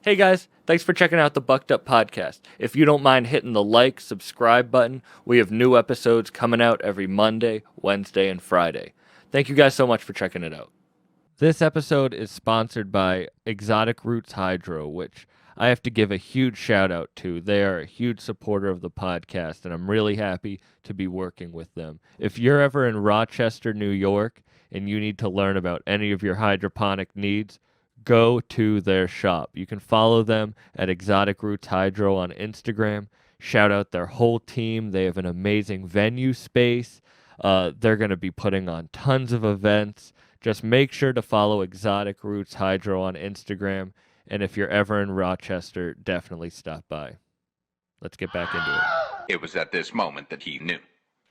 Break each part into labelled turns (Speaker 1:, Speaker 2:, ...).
Speaker 1: Hey guys, thanks for checking out the Bucked Up Podcast. If you don't mind hitting the like, subscribe button, we have new episodes coming out every Monday, Wednesday, and Friday. Thank you guys so much for checking it out. This episode is sponsored by Exotic Roots Hydro, which I have to give a huge shout out to. They are a huge supporter of the podcast, and I'm really happy to be working with them. If you're ever in Rochester, New York, and you need to learn about any of your hydroponic needs, go to their shop. You can follow them at Exotic Roots Hydro on Instagram. Shout out their whole team. They have an amazing venue space. They're going to be putting on tons of events. Just make sure to follow Exotic Roots Hydro on Instagram. And if you're ever in Rochester, definitely stop by. Let's get back into it.
Speaker 2: It was at this moment that he knew.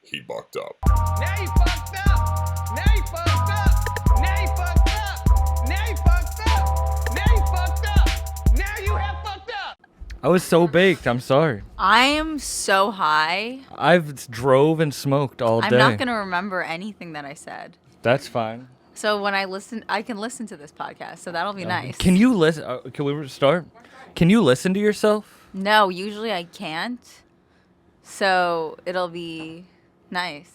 Speaker 3: He bucked up.
Speaker 4: Now you fucked up. Now you fucked up. Now you fucked up. Now you fucked up. Now you fucked up. Now you have fucked up.
Speaker 1: I was so baked. I'm sorry.
Speaker 5: I am so high.
Speaker 1: I've drove and smoked all day.
Speaker 5: I'm not going to remember anything that I said.
Speaker 1: That's fine.
Speaker 5: So when I listen, I can listen to this podcast, so that'll be nice.
Speaker 1: Can you listen? Can we start? Can you listen to yourself?
Speaker 5: No, usually I can't. So it'll be nice.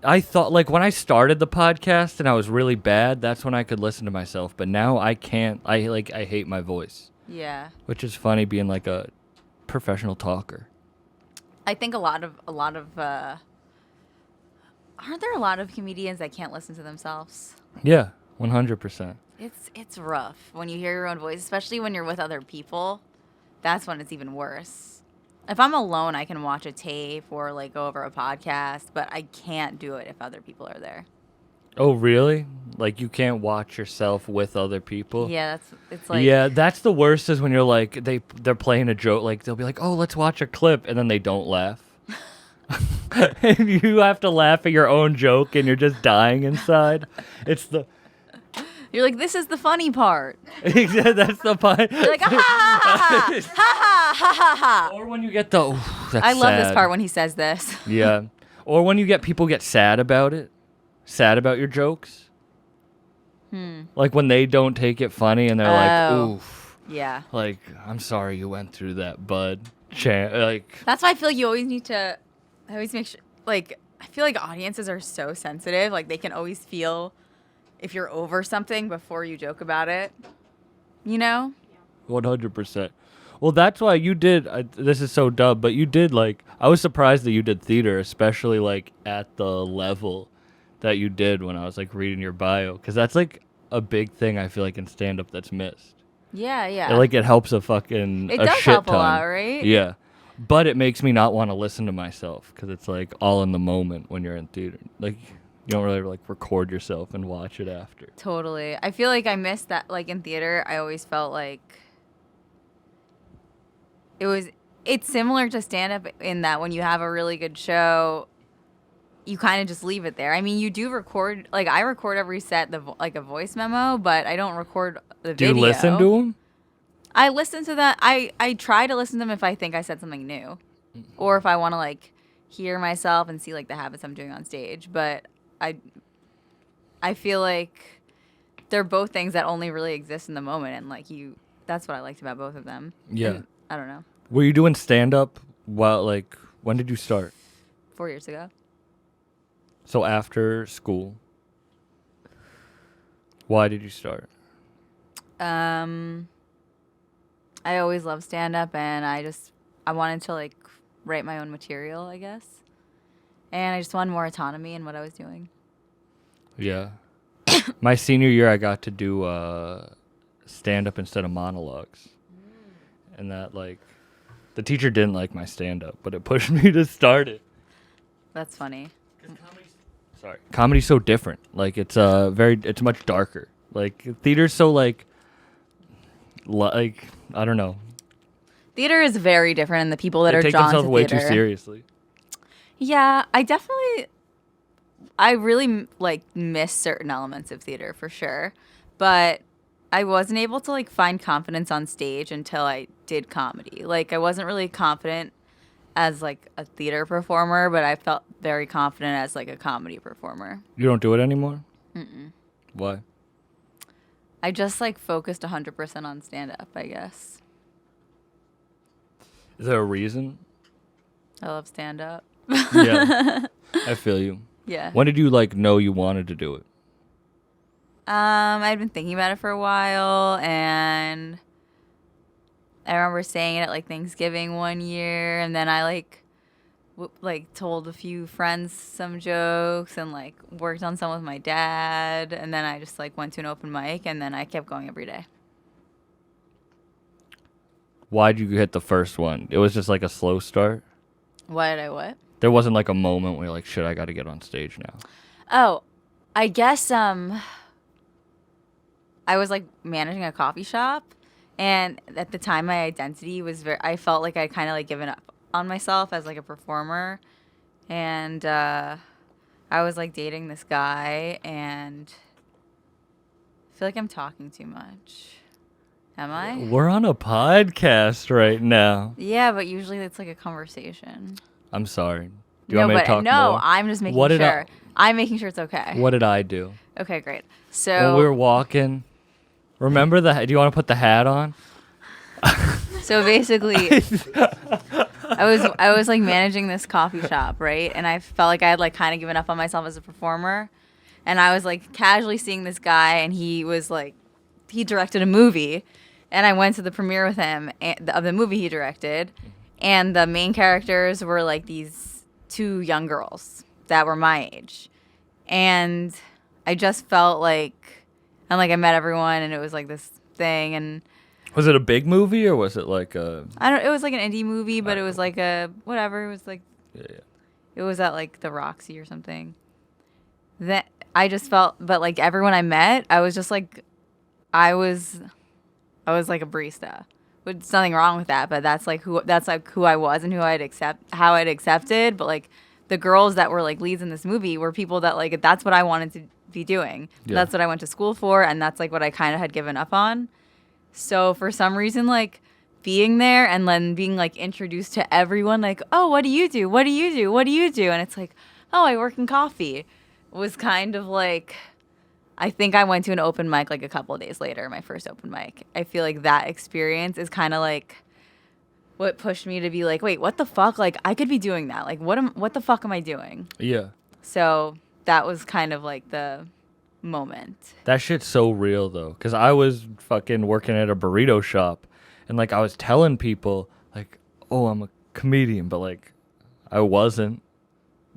Speaker 1: I thought, like, when I started the podcast and I was really bad, that's when I could listen to myself. But now I can't. I hate my voice.
Speaker 5: Yeah.
Speaker 1: Which is funny being like a professional talker.
Speaker 5: I think a lot of aren't there a lot of comedians that can't listen to themselves?
Speaker 1: Yeah, 100%.
Speaker 5: It's rough when you hear your own voice, especially when you're with other people. That's when it's even worse. If I'm alone, I can watch a tape or like go over a podcast, but I can't do it if other people are there.
Speaker 1: Oh, really? Like you can't watch yourself with other people?
Speaker 5: Yeah, it's like
Speaker 1: yeah, that's the worst is when you're like they're playing a joke, like they'll be like, "Oh, let's watch a clip," and then they don't laugh. And you have to laugh at your own joke and you're just dying inside.
Speaker 5: You're like, this is the funny part.
Speaker 1: That's the part.
Speaker 5: You're like, ha ha ha ha ha ha ha ha.
Speaker 1: Or when you get the that's
Speaker 5: I love this
Speaker 1: sad.
Speaker 5: part when he says this.
Speaker 1: Yeah. Or when you get people get sad about it. Sad about your jokes. Like when they don't take it funny and they're like, oof.
Speaker 5: Yeah.
Speaker 1: Like, I'm sorry you went through that, bud. Like
Speaker 5: That's why I feel like you always need to. I always make sure. Like, I feel like audiences are so sensitive. Like, they can always feel if you're over something before you joke about it. You know?
Speaker 1: 100%. Well, that's why you did. This is so dumb, but you did like. I was surprised that you did theater, especially like at the level that you did when I was like reading your bio, because that's like a big thing I feel like in stand up that's missed.
Speaker 5: Yeah, yeah.
Speaker 1: It helps a fucking
Speaker 5: It
Speaker 1: a
Speaker 5: does
Speaker 1: shit
Speaker 5: help
Speaker 1: ton.
Speaker 5: a lot, right?
Speaker 1: Yeah. But it makes me not want to listen to myself because it's like all in the moment when you're in theater. Like you don't really like record yourself and watch it after.
Speaker 5: Totally. I feel like I missed that. Like in theater, I always felt like it's similar to stand up in that when you have a really good show, you kind of just leave it there. I mean, you do record, like I record every set, like a voice memo, but I don't record the
Speaker 1: Do
Speaker 5: video.
Speaker 1: you listen to them?
Speaker 5: I listen to that. I try to listen to them if I think I said something new, or if I want to like hear myself and see like the habits I'm doing on stage. But I feel like they're both things that only really exist in the moment, and like that's what I liked about both of them.
Speaker 1: Yeah.
Speaker 5: And I don't know.
Speaker 1: Were you doing stand up when did you start?
Speaker 5: 4 years ago.
Speaker 1: So after school. Why did you start?
Speaker 5: I always loved stand-up, and I wanted to, like, write my own material, I guess. And I just wanted more autonomy in what I was doing.
Speaker 1: Yeah. My senior year, I got to do stand-up instead of monologues. And that, like, the teacher didn't like my stand-up, but it pushed me to start it.
Speaker 5: That's funny.
Speaker 1: Comedy's so different. Like, it's much darker. Like, theater's so, like, I don't know.
Speaker 5: Theater is very different, and the people that
Speaker 1: They
Speaker 5: are
Speaker 1: take
Speaker 5: drawn to
Speaker 1: themselves way
Speaker 5: theater.
Speaker 1: too seriously.
Speaker 5: Yeah, I really like miss certain elements of theater for sure, but I wasn't able to like find confidence on stage until I did comedy. Like I wasn't really confident as like a theater performer, but I felt very confident as like a comedy performer.
Speaker 1: You don't do it anymore? Why?
Speaker 5: I just like focused 100% on stand up, I guess.
Speaker 1: Is there a reason?
Speaker 5: I love stand up.
Speaker 1: Yeah. I feel you.
Speaker 5: Yeah.
Speaker 1: When did you like know you wanted to do it?
Speaker 5: I'd been thinking about it for a while, and I remember saying it at like Thanksgiving one year, and then I like told a few friends some jokes and like worked on some with my dad, and then I just like went to an open mic, and then I kept going every day.
Speaker 1: Why'd you hit the first one? It was just like a slow start.
Speaker 5: Why did I what?
Speaker 1: There wasn't like a moment where you're like, shit, I got to get on stage now.
Speaker 5: Oh, I guess I was like managing a coffee shop, and at the time my identity was I felt like I'd kind of like given up on myself as like a performer, and I was like dating this guy, and I feel like I'm talking too much. Am I?
Speaker 1: We're on a podcast right now.
Speaker 5: Yeah, but usually it's like a conversation.
Speaker 1: I'm sorry. Do you want me to talk
Speaker 5: no,
Speaker 1: more?
Speaker 5: I'm just making
Speaker 1: What did
Speaker 5: sure. I'm making sure it's okay.
Speaker 1: What did I do?
Speaker 5: Okay, great.
Speaker 1: When
Speaker 5: So
Speaker 1: we were walking, remember do you want to put the hat on?
Speaker 5: So basically, I was like managing this coffee shop, right? And I felt like I had like kind of given up on myself as a performer. And I was like casually seeing this guy, and he directed a movie, and I went to the premiere with him of the movie he directed, and the main characters were like these two young girls that were my age, and I just felt like, and like I met everyone, and it was like this thing, and
Speaker 1: Was it a big movie or was it like a...
Speaker 5: it was like an indie movie, but it was like a whatever. It was like
Speaker 1: Yeah.
Speaker 5: it was at like the Roxy or something. That I just felt, but like everyone I met, I was just like, I was like a barista. There's nothing wrong with that, but that's like who I was and how I'd accepted. But like the girls that were like leads in this movie were people that like that's what I wanted to be doing.
Speaker 1: Yeah.
Speaker 5: That's what I went to school for, and that's like what I kind of had given up on. So for some reason, like being there and then being like introduced to everyone, like, oh, what do you do? What do you do? What do you do? And it's like, oh, I work in coffee. Was kind of like, I think I went to an open mic like a couple of days later, my first open mic. I feel like that experience is kind of like what pushed me to be like, wait, what the fuck? Like I could be doing that. Like what the fuck am I doing?
Speaker 1: Yeah.
Speaker 5: So that was kind of like the moment.
Speaker 1: That shit's so real though, because I was fucking working at a burrito shop, and like I was telling people like, oh, I'm a comedian, but like I wasn't.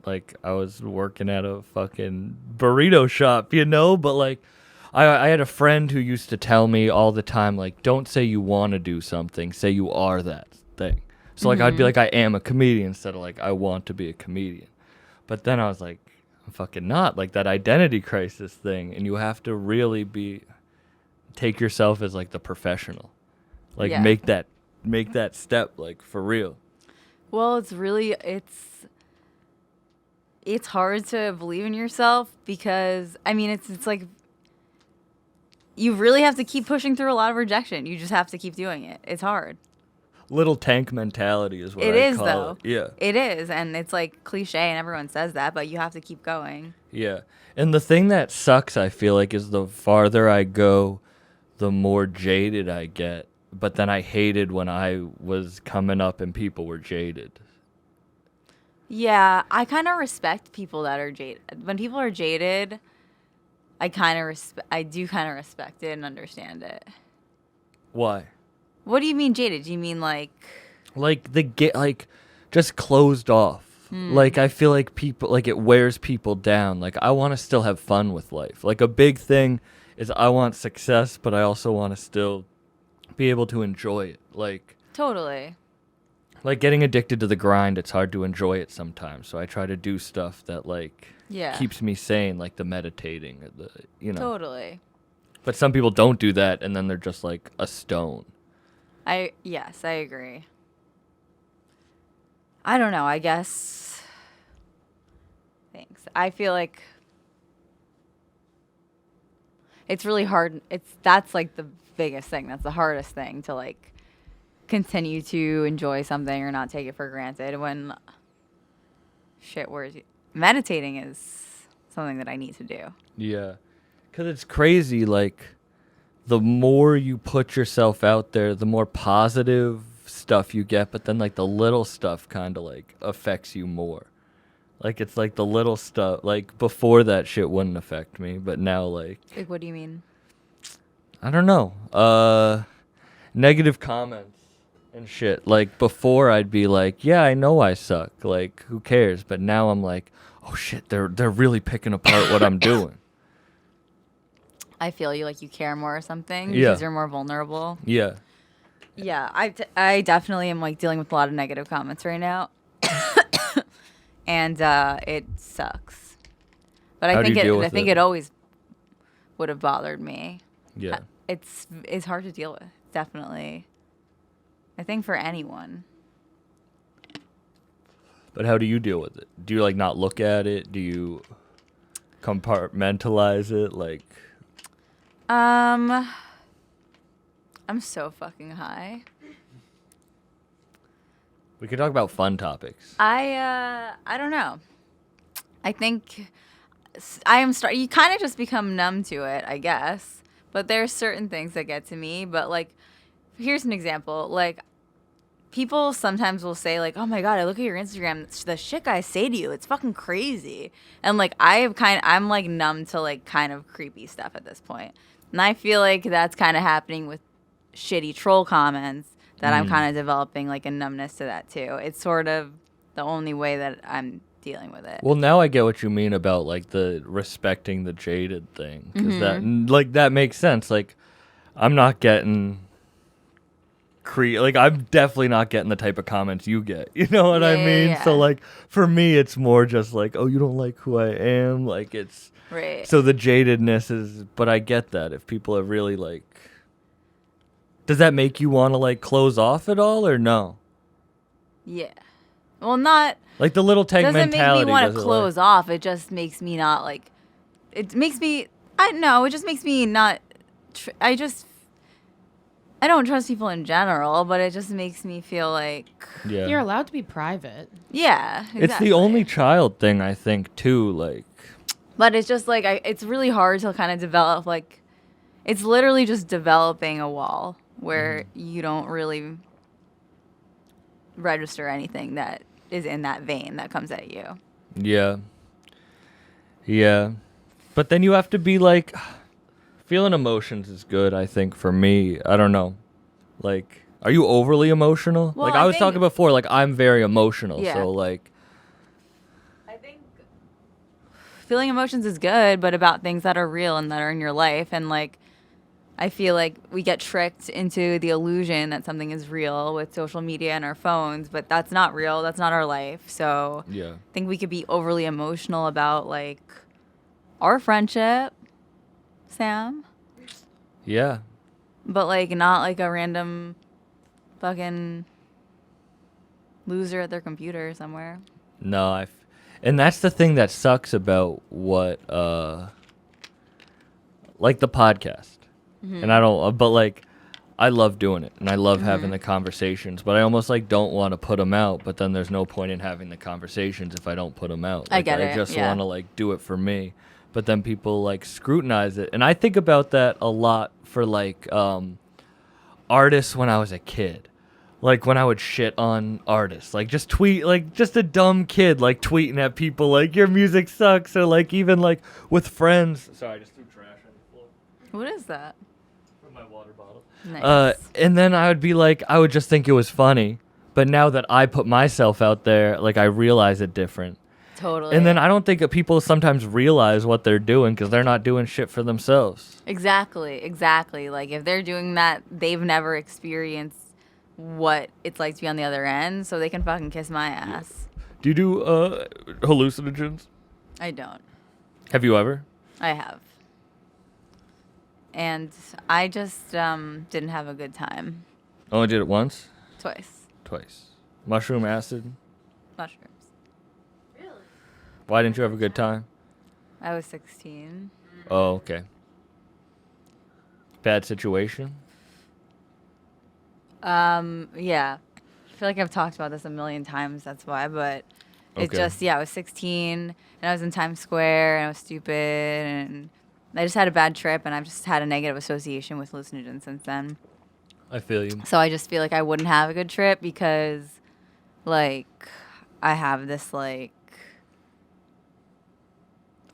Speaker 1: Like I was working at a fucking burrito shop, you know, but like I had a friend who used to tell me all the time, like, don't say you want to do something, say you are that thing. So like I'd be like, I am a comedian instead of like I want to be a comedian. But then I was like, I'm fucking not, like that identity crisis thing, and you have to really take yourself as like the professional. Like
Speaker 5: Yeah.
Speaker 1: make that step like for real.
Speaker 5: Well, it's hard to believe in yourself because I mean it's like you really have to keep pushing through a lot of rejection. You just have to keep doing it. It's hard.
Speaker 1: Little tank mentality is what
Speaker 5: It
Speaker 1: I
Speaker 5: is
Speaker 1: call
Speaker 5: though.
Speaker 1: it. Yeah.
Speaker 5: It is, and it's like cliche and everyone says that, but you have to keep going.
Speaker 1: Yeah. And the thing that sucks, I feel like, is the farther I go, the more jaded I get. But then I hated when I was coming up and people were jaded.
Speaker 5: Yeah, I kind of respect people that are jaded. When people are jaded, I do kind of respect it and understand it.
Speaker 1: Why?
Speaker 5: What do you mean jaded? Do you mean like
Speaker 1: Just closed off. Like I feel like people, like it wears people down. Like I want to still have fun with life. Like a big thing is I want success, but I also want to still be able to enjoy it.
Speaker 5: totally?
Speaker 1: Like getting addicted to the grind, it's hard to enjoy it sometimes. So I try to do stuff that like
Speaker 5: Yeah.
Speaker 1: keeps me sane, like the meditating, or
Speaker 5: Totally.
Speaker 1: But some people don't do that, and then they're just like a stone.
Speaker 5: Yes, I agree. I don't know, I guess. Thanks. I feel like it's really hard. That's like the biggest thing. That's the hardest thing to like continue to enjoy something or not take it for granted when meditating is something that I need to do.
Speaker 1: Yeah. Because it's crazy, like, the more you put yourself out there, the more positive stuff you get, but then like the little stuff kind of like affects you more. Like it's like the little stuff, like before that shit wouldn't affect me, but now like
Speaker 5: Like, what do you mean?
Speaker 1: I don't know. Negative comments and shit. Like before I'd be like, yeah, I know I suck. Like who cares? But now I'm like, oh shit, they're really picking apart what I'm doing.
Speaker 5: I feel you, like you care more or something
Speaker 1: Yeah.
Speaker 5: because you're more vulnerable.
Speaker 1: Yeah.
Speaker 5: Yeah, I definitely am like dealing with a lot of negative comments right now, and it sucks. But
Speaker 1: How
Speaker 5: I
Speaker 1: do you
Speaker 5: think
Speaker 1: deal
Speaker 5: I
Speaker 1: with
Speaker 5: think
Speaker 1: it?
Speaker 5: it always would have bothered me.
Speaker 1: Yeah.
Speaker 5: It's hard to deal with, definitely. I think for anyone.
Speaker 1: But how do you deal with it? Do you like not look at it? Do you compartmentalize it? Like
Speaker 5: I'm so fucking high.
Speaker 1: we could talk about fun topics.
Speaker 5: I don't know. I think you kind of just become numb to it, I guess. But there's certain things that get to me, but like here's an example. Like people sometimes will say like, "Oh my god, I look at your Instagram, the shit guys say to you, it's fucking crazy." And like I'm like numb to like kind of creepy stuff at this point. And I feel like that's kind of happening with shitty troll comments that I'm kind of developing like a numbness to that too. It's sort of the only way that I'm dealing with it.
Speaker 1: Well, now I get what you mean about like the respecting the jaded thing, because that makes sense. Like, I'm not getting like I'm definitely not getting the type of comments you get. You know what I mean?
Speaker 5: Yeah.
Speaker 1: So like for me, it's more just like, oh, you don't like who I am. Like it's
Speaker 5: Right.
Speaker 1: so the jadedness is. But I get that if people are really like, does that make you want to like close off at all or no?
Speaker 5: Yeah. Well, not.
Speaker 1: Like the little tank
Speaker 5: Doesn't make
Speaker 1: mentality.
Speaker 5: me want
Speaker 1: does
Speaker 5: to
Speaker 1: it,
Speaker 5: close
Speaker 1: like,
Speaker 5: off. It just makes me not like. It makes me. I know. It just makes me not. I don't trust people in general, but it just makes me feel like.
Speaker 1: Yeah.
Speaker 3: You're allowed to be private.
Speaker 5: Yeah. Exactly.
Speaker 1: It's the only child thing I think too. Like.
Speaker 5: But it's just like it's really hard to kind of develop like. It's literally just developing a wall where you don't really register anything that is in that vein that comes at you.
Speaker 1: Yeah. Yeah. But then you have to be like, feeling emotions is good, I think, for me. I don't know. Like, are you overly emotional?
Speaker 5: Well,
Speaker 1: like,
Speaker 5: I
Speaker 1: I was
Speaker 5: think-
Speaker 1: talking before, like, I'm very emotional.
Speaker 5: Yeah.
Speaker 1: So, like,
Speaker 5: I think feeling emotions is good, but about things that are real and that are in your life. And like, I feel like we get tricked into the illusion that something is real with social media and our phones, but that's not real. That's not our life. So
Speaker 1: yeah.
Speaker 5: I think we could be overly emotional about like our friendship, Sam,
Speaker 1: Yeah.
Speaker 5: but like not like a random fucking loser at their computer somewhere.
Speaker 1: No, and that's the thing that sucks about what, like the podcast. And I don't, but like, I love doing it and I love having the conversations, but I almost like don't want to put them out, but then there's no point in having the conversations if I don't put them out.
Speaker 5: I
Speaker 1: Like,
Speaker 5: get
Speaker 1: I
Speaker 5: it,
Speaker 1: just
Speaker 5: yeah.
Speaker 1: want to like do it for me, but then people like scrutinize it. And I think about that a lot for like, artists when I was a kid. Like when I would shit on artists, like just tweet, like just a dumb kid, like tweeting at people like your music sucks, or like even like with friends. Sorry, I just threw trash on the floor
Speaker 5: What is that?
Speaker 1: from my water bottle.
Speaker 5: Nice.
Speaker 1: And then I would be like, I would just think it was funny, but now that I put myself out there, like I realize it different.
Speaker 5: Totally.
Speaker 1: And then I don't think that people sometimes realize what they're doing because they're not doing shit for themselves.
Speaker 5: Exactly. Like if they're doing that, they've never experienced what it's like to be on the other end, so they can fucking kiss my ass.
Speaker 1: Do you do hallucinogens?
Speaker 5: I don't.
Speaker 1: Have you ever?
Speaker 5: I have. And I just didn't have a good time.
Speaker 1: Only did it once?
Speaker 5: Twice.
Speaker 1: Mushroom acid?
Speaker 5: Mushrooms.
Speaker 1: Why didn't you have a good time?
Speaker 5: I was 16.
Speaker 1: Oh, okay. Bad situation?
Speaker 5: Yeah. I feel like I've talked about this a million times, that's why, but it
Speaker 1: Okay.
Speaker 5: just, I was 16 and I was in Times Square and I was stupid and I just had a bad trip, and I've just had a negative association with hallucinogens since then.
Speaker 1: I feel you.
Speaker 5: So I just feel like I wouldn't have a good trip because, like, I have this, like,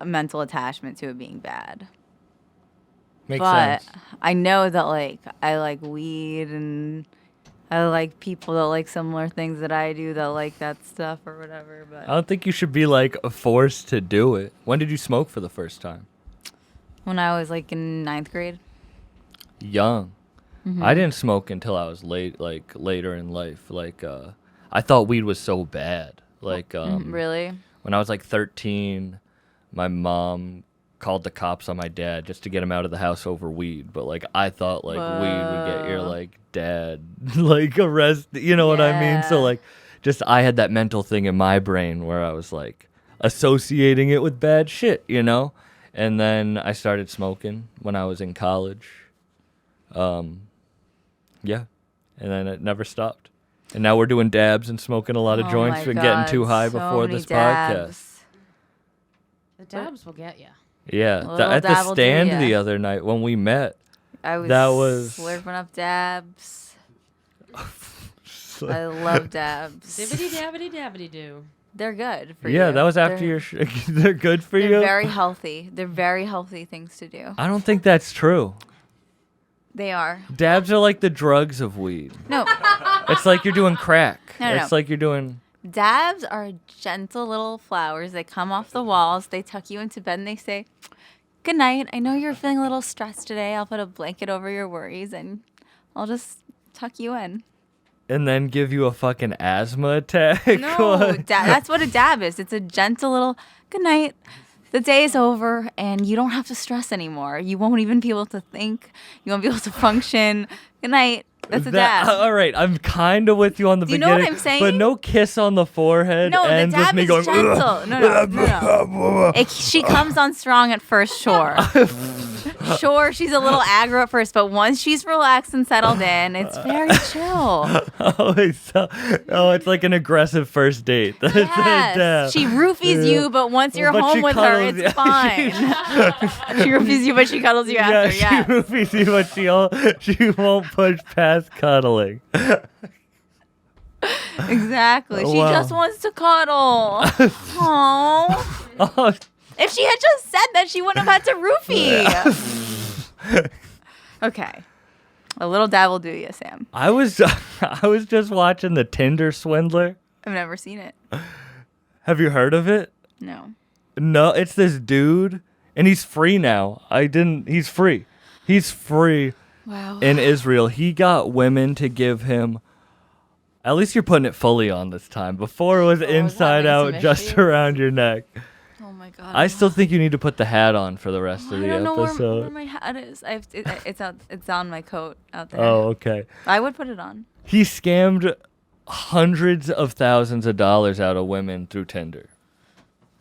Speaker 5: a mental attachment to it being bad.
Speaker 1: Makes
Speaker 5: But
Speaker 1: sense.
Speaker 5: I know that, like, I like weed and I like people that like similar things that I do that like that stuff or whatever. But
Speaker 1: I don't think you should be like forced to do it. When did you smoke for the first time?
Speaker 5: when I was, like, in 9th grade.
Speaker 1: Young.
Speaker 5: Mm-hmm.
Speaker 1: I didn't smoke until I was later in life. Like, I thought weed was so bad. Like,
Speaker 5: Really?
Speaker 1: when I was like 13, my mom called the cops on my dad just to get him out of the house over weed. But like, I thought like weed would get your
Speaker 5: Whoa.
Speaker 1: like dad like arrested. You know what I mean? So
Speaker 5: Yeah.
Speaker 1: like, just I had that mental thing in my brain where I was like associating it with bad shit, you know? And then I started smoking when I was in college. Yeah. And then it never stopped. And now we're doing dabs and smoking a lot of
Speaker 5: Oh
Speaker 1: joints
Speaker 5: my
Speaker 1: and getting
Speaker 5: God,
Speaker 1: too high
Speaker 5: so
Speaker 1: before
Speaker 5: many
Speaker 1: this podcast.
Speaker 5: dabs.
Speaker 3: The dabs will get you.
Speaker 1: Yeah.
Speaker 5: Little
Speaker 1: At the
Speaker 5: dab will do
Speaker 1: stand
Speaker 5: ya.
Speaker 1: the other night when we met.
Speaker 5: I was
Speaker 1: That was-
Speaker 5: slurping up dabs. I love dabs.
Speaker 3: Dibbity dabbity dabbity do.
Speaker 5: They're good for you.
Speaker 1: Yeah, that was after
Speaker 5: They're-
Speaker 1: your they're good for
Speaker 5: They're
Speaker 1: you?
Speaker 5: very healthy. They're very healthy things to do.
Speaker 1: I don't think that's true.
Speaker 5: They are.
Speaker 1: Dabs are like the drugs of weed.
Speaker 5: No,
Speaker 1: It's like you're doing crack.
Speaker 5: No, no,
Speaker 1: It's
Speaker 5: no.
Speaker 1: like you're doing
Speaker 5: dabs are gentle little flowers. They come off the walls. They tuck you into bed and they say, "Good night. I know you're feeling a little stressed today. I'll put a blanket over your worries and I'll just tuck you in."
Speaker 1: and then give you a fucking asthma attack.
Speaker 5: No,
Speaker 1: What?
Speaker 5: that's what a dab is. It's a gentle little good night. The day is over and you don't have to stress anymore. You won't even be able to think. You won't be able to function. Good night. That's a dab.
Speaker 1: All right, I'm kind of with you on the
Speaker 5: Do you
Speaker 1: beginning.
Speaker 5: know what I'm saying?
Speaker 1: But no kiss on the forehead
Speaker 5: No, the
Speaker 1: ends with
Speaker 5: dab
Speaker 1: me
Speaker 5: is
Speaker 1: going.
Speaker 5: gentle. No. She comes on strong at first, sure. Sure, she's a little aggro at first, but once she's relaxed and settled in, it's very chill.
Speaker 1: It's like an aggressive first date. That's a dab.
Speaker 5: Yes. She roofies you, but once you're
Speaker 1: But
Speaker 5: home
Speaker 1: she
Speaker 5: with her,
Speaker 1: cuddles you.
Speaker 5: it's fine. She roofies you, but she cuddles you
Speaker 1: Yeah,
Speaker 5: after.
Speaker 1: she
Speaker 5: Yeah.
Speaker 1: roofies you, but she won't push past cuddling.
Speaker 5: Exactly. She
Speaker 1: Wow.
Speaker 5: just wants to cuddle. Aww.
Speaker 1: Oh,
Speaker 5: If she had just said that, she wouldn't have had to roofie. Okay. A little dab will do you, Sam.
Speaker 1: I was just watching the Tinder Swindler.
Speaker 5: I've never seen it.
Speaker 1: Have you heard of it?
Speaker 5: No.
Speaker 1: No, it's this dude, and he's free now. He's free. He's free
Speaker 5: Wow.
Speaker 1: in Israel. He got women to give him. At least you're putting it fully on this time. Before it was inside
Speaker 5: having
Speaker 1: out,
Speaker 5: some
Speaker 1: just
Speaker 5: issues?
Speaker 1: around your neck.
Speaker 5: Oh my god.
Speaker 1: I still think you need to put the hat on for the rest of the
Speaker 5: I don't know
Speaker 1: episode.
Speaker 5: where my hat is. It's on my coat out there.
Speaker 1: Oh, okay.
Speaker 5: I would put it on.
Speaker 1: He scammed hundreds of thousands of dollars out of women through Tinder.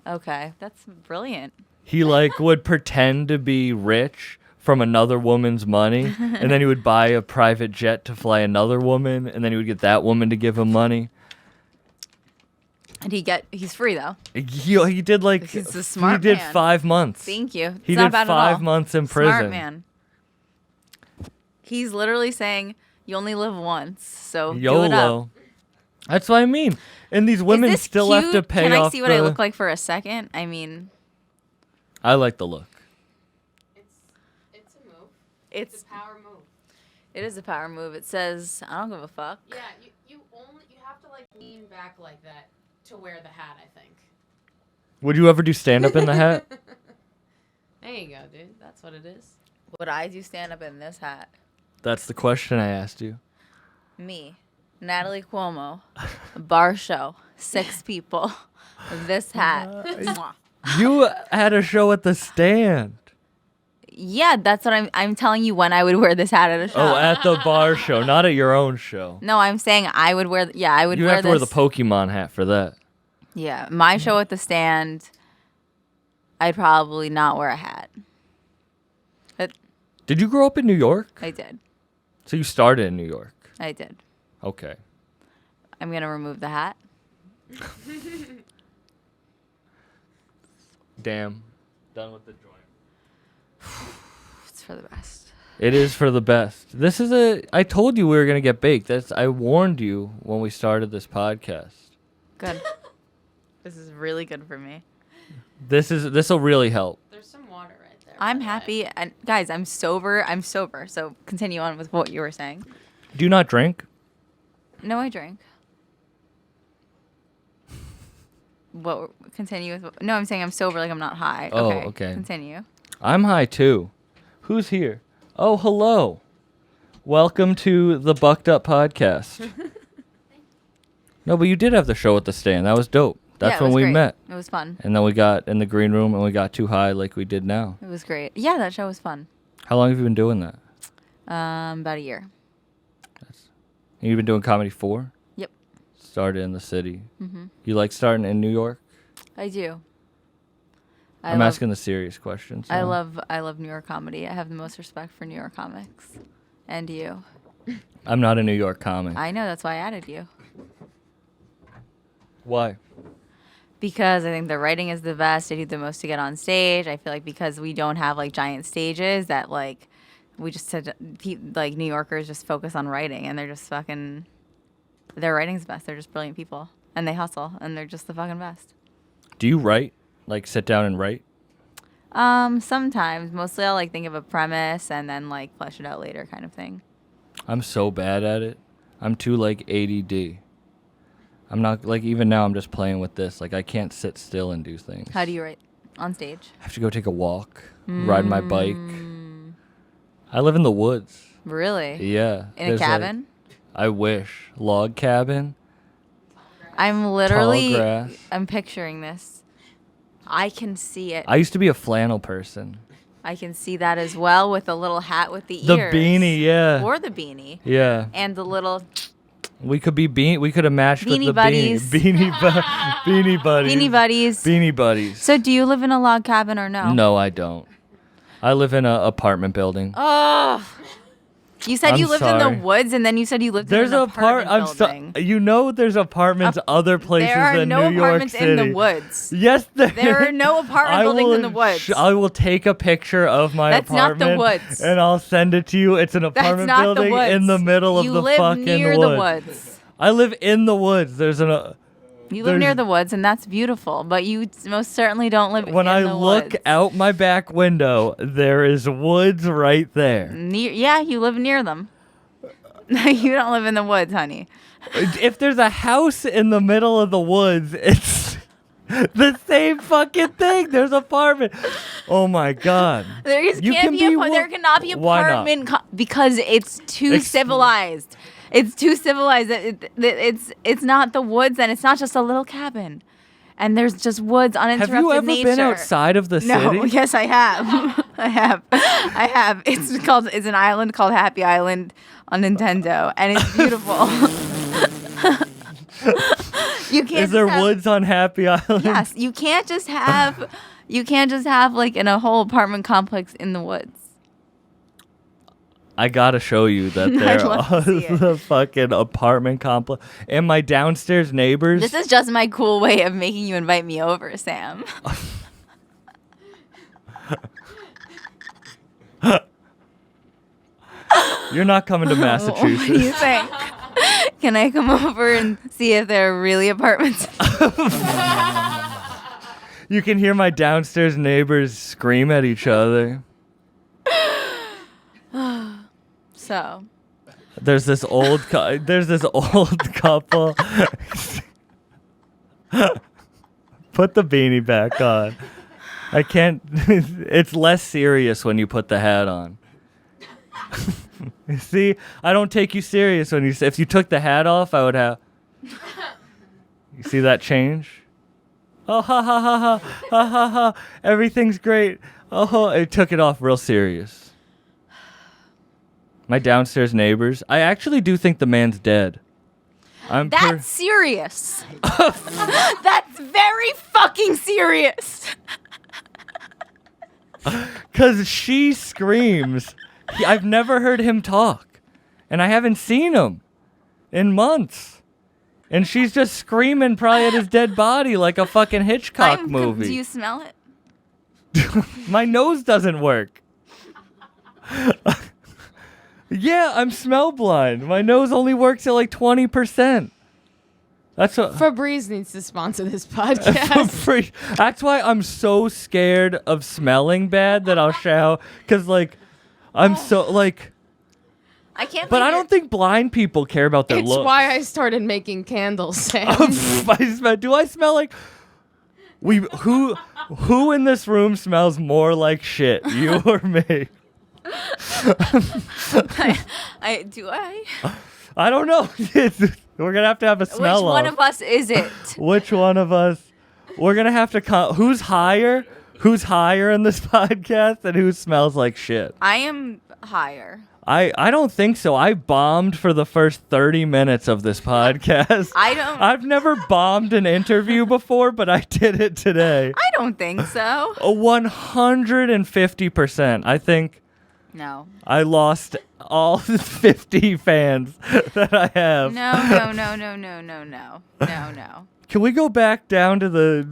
Speaker 5: Okay, that's brilliant.
Speaker 1: He like would pretend to be rich from another woman's money, and then he would buy a private jet to fly another woman, and then he would get that woman to give him money.
Speaker 5: And he's free though.
Speaker 1: He did like
Speaker 5: He's a smart
Speaker 1: he did
Speaker 5: man.
Speaker 1: 5 months.
Speaker 5: Thank you.
Speaker 1: He
Speaker 5: It's not
Speaker 1: did
Speaker 5: bad at
Speaker 1: 5
Speaker 5: all.
Speaker 1: months in prison.
Speaker 5: Smart man. He's literally saying you only live once, so do it up.
Speaker 1: YOLO. That's what I mean. And these women
Speaker 5: Is this
Speaker 1: still
Speaker 5: cute?
Speaker 1: have to pay
Speaker 5: Can
Speaker 1: off
Speaker 5: I see what I look like for a second? I mean,
Speaker 1: I like the look.
Speaker 3: It's a move.
Speaker 5: it's
Speaker 3: a power move.
Speaker 5: it is a power move. It says I don't give a fuck.
Speaker 3: Yeah, you have to like lean back like that to wear the hat, I think.
Speaker 1: Would you ever do stand up in the hat?
Speaker 3: There you go, dude. That's what it is.
Speaker 5: Would I do stand up in this hat?
Speaker 1: That's the question I asked you.
Speaker 5: Me, Natalie Cuomo, a bar show, 6 people, this hat. Mwah.
Speaker 1: You had a show at the stand.
Speaker 5: Yeah, that's what I'm telling you when I would wear this hat at a show.
Speaker 1: Oh, at the bar show, not at your own show.
Speaker 5: No, I'm saying I would wear. Yeah, I would
Speaker 1: You
Speaker 5: wear
Speaker 1: have to
Speaker 5: this.
Speaker 1: wear the Pokemon hat for that.
Speaker 5: Yeah, my show at the stand. I'd probably not wear a hat. But
Speaker 1: Did you grow up in New York?
Speaker 5: I did.
Speaker 1: So you started in New York.
Speaker 5: I did.
Speaker 1: Okay.
Speaker 5: I'm gonna remove the hat.
Speaker 1: Damn. Done with the joint.
Speaker 5: It's for the best.
Speaker 1: It is for the best. I told you we were going to get baked. I warned you when we started this podcast.
Speaker 5: Good. This is really good for me.
Speaker 1: This will really help.
Speaker 3: There's some water right there.
Speaker 5: I'm
Speaker 3: by the way.
Speaker 5: happy. And guys, I'm sober. So continue on with what you were saying.
Speaker 1: Do you not drink?
Speaker 5: No, I drink. Continue with no, I'm saying I'm sober, like I'm not high.
Speaker 1: Oh, okay.
Speaker 5: Continue.
Speaker 1: I'm high too. Who's here? Oh, hello. Welcome to the Bucked Up Podcast. No, but you did have the show at the stand. That was dope. That's
Speaker 5: it
Speaker 1: when
Speaker 5: was
Speaker 1: we
Speaker 5: great.
Speaker 1: met.
Speaker 5: It was fun.
Speaker 1: And then we got in the green room and we got too high like we did now.
Speaker 5: It was great. Yeah, that show was fun.
Speaker 1: How long have you been doing that?
Speaker 5: About a year.
Speaker 1: You've been doing comedy for?
Speaker 5: Yep.
Speaker 1: Started in the city.
Speaker 5: Mm-hmm.
Speaker 1: You like starting in New York?
Speaker 5: I do.
Speaker 1: I'm asking the serious questions.
Speaker 5: I
Speaker 1: now.
Speaker 5: love New York comedy. I have the most respect for New York comics. And you.
Speaker 1: I'm not a New York comic.
Speaker 5: I know, that's why I added you.
Speaker 1: Why?
Speaker 5: Because I think the writing is the best. They do the most to get on stage. I feel like because we don't have like giant stages that like we just said like New Yorkers just focus on writing and they're just fucking their writing's best. They're just brilliant people and they hustle and they're just the fucking best.
Speaker 1: Do you write? Like sit down and write?
Speaker 5: Sometimes. Mostly I'll like think of a premise and then like flesh it out later kind of thing.
Speaker 1: I'm so bad at it. I'm too like ADD. I'm not like even now I'm just playing with this. Like I can't sit still and do things.
Speaker 5: How do you write on stage?
Speaker 1: I have to go take a walk, ride my bike. I live in the woods.
Speaker 5: Really?
Speaker 1: Yeah.
Speaker 5: In a
Speaker 1: there's, like-
Speaker 5: cabin?
Speaker 1: I wish. Log cabin.
Speaker 5: I'm literally
Speaker 1: Tall grass.
Speaker 5: I'm picturing this. I can see it.
Speaker 1: I used to be a flannel person.
Speaker 5: I can see that as well with the little hat with the
Speaker 1: The
Speaker 5: ears.
Speaker 1: beanie, yeah.
Speaker 5: Or the beanie.
Speaker 1: Yeah.
Speaker 5: And the little
Speaker 1: We could have matched with
Speaker 5: Beanie
Speaker 1: the
Speaker 5: buddies.
Speaker 1: beanie buddies.
Speaker 5: beanie buddies.
Speaker 1: Beanie buddies.
Speaker 5: So do you live in a log cabin or no?
Speaker 1: No, I don't. I live in an apartment building.
Speaker 5: Oh. You said
Speaker 1: I'm
Speaker 5: you lived in
Speaker 1: sorry.
Speaker 5: the woods and then you said you lived
Speaker 1: There's
Speaker 5: in an
Speaker 1: a part.
Speaker 5: apartment building.
Speaker 1: You know, there's apartments other places
Speaker 5: There are
Speaker 1: than
Speaker 5: no
Speaker 1: New York
Speaker 5: apartments
Speaker 1: City.
Speaker 5: in the woods.
Speaker 1: Yes,
Speaker 5: There are no apartment buildings in the woods.
Speaker 1: I will take a picture of my
Speaker 5: That's not
Speaker 1: apartment.
Speaker 5: the woods.
Speaker 1: And I'll send it to you. It's an
Speaker 5: That's
Speaker 1: apartment
Speaker 5: not
Speaker 1: building
Speaker 5: the woods.
Speaker 1: in the middle of
Speaker 5: you
Speaker 1: the
Speaker 5: live
Speaker 1: fucking
Speaker 5: near
Speaker 1: woods.
Speaker 5: the woods.
Speaker 1: I live in the woods.
Speaker 5: You live near
Speaker 1: There's-
Speaker 5: the woods, and that's beautiful. But you most certainly don't live
Speaker 1: When
Speaker 5: in
Speaker 1: I
Speaker 5: the
Speaker 1: look
Speaker 5: woods.
Speaker 1: out my back window, there is woods right there.
Speaker 5: Yeah, you live near them. You don't live in the woods, honey.
Speaker 1: If there's a house in the middle of the woods, it's the same fucking thing. There's apartment. Oh my god.
Speaker 5: There just
Speaker 1: You
Speaker 5: can't
Speaker 1: can
Speaker 5: be
Speaker 1: be
Speaker 5: there cannot be
Speaker 1: Why not?
Speaker 5: apartment because it's too civilized. It's too civilized. It's not the woods, and it's not just a little cabin. And there's just woods, uninterrupted
Speaker 1: Have you ever
Speaker 5: nature.
Speaker 1: been outside of the
Speaker 5: No,
Speaker 1: city?
Speaker 5: yes, I have. I have. It's an island called Happy Island on Nintendo, and it's beautiful. You can't.
Speaker 1: Is there
Speaker 5: just have-
Speaker 1: woods on Happy Island?
Speaker 5: Yes, you can't just have like in a whole apartment complex in the woods.
Speaker 1: I gotta show you that
Speaker 5: I'd
Speaker 1: there
Speaker 5: love to
Speaker 1: are
Speaker 5: see it.
Speaker 1: the fucking apartment complex. And my downstairs neighbors.
Speaker 5: This is just my cool way of making you invite me over, Sam.
Speaker 1: You're not coming to
Speaker 5: What do you
Speaker 1: Massachusetts.
Speaker 5: think? Can I come over and see if there are really apartments?
Speaker 1: You can hear my downstairs neighbors scream at each other.
Speaker 5: So,
Speaker 1: There's this old couple. Put the beanie back on. I can't. It's less serious when you put the hat on. See, I don't take you serious when you. If you took the hat off, I would have. You see that change? Oh ha ha ha ha ha ha ha! Everything's great. Oh, I took it off real serious. My downstairs neighbors. I actually do think the man's dead.
Speaker 5: that's serious. That's very fucking serious.
Speaker 1: Because she screams. I've never heard him talk. And I haven't seen him in months. And she's just screaming probably at his dead body like a fucking Hitchcock movie.
Speaker 5: Do you smell it?
Speaker 1: My nose doesn't work. Yeah, I'm smell blind. My nose only works at like 20%. That's what.
Speaker 6: Febreze needs to sponsor this podcast.
Speaker 1: That's why I'm so scared of smelling bad that I'll shower. Because, like, I'm so, like.
Speaker 5: I can't.
Speaker 1: But I don't think blind people care about their
Speaker 6: It's
Speaker 1: looks.
Speaker 6: why I started making candles, Sam.
Speaker 1: Do I smell like. Who in this room smells more like shit? You or me?
Speaker 5: I?
Speaker 1: I don't know. We're gonna have to have a smell.
Speaker 5: Which one of us is it?
Speaker 1: Which one of us? We're gonna have to. Who's higher? Who's higher in this podcast and who smells like shit?
Speaker 5: I am higher.
Speaker 1: I don't think so. I bombed for the first 30 minutes of this podcast. I've never bombed an interview before, but I did it today.
Speaker 5: I don't think so.
Speaker 1: 150%. I think.
Speaker 5: No.
Speaker 1: I lost all 50 fans that I have.
Speaker 5: No.
Speaker 1: Can we go back down to the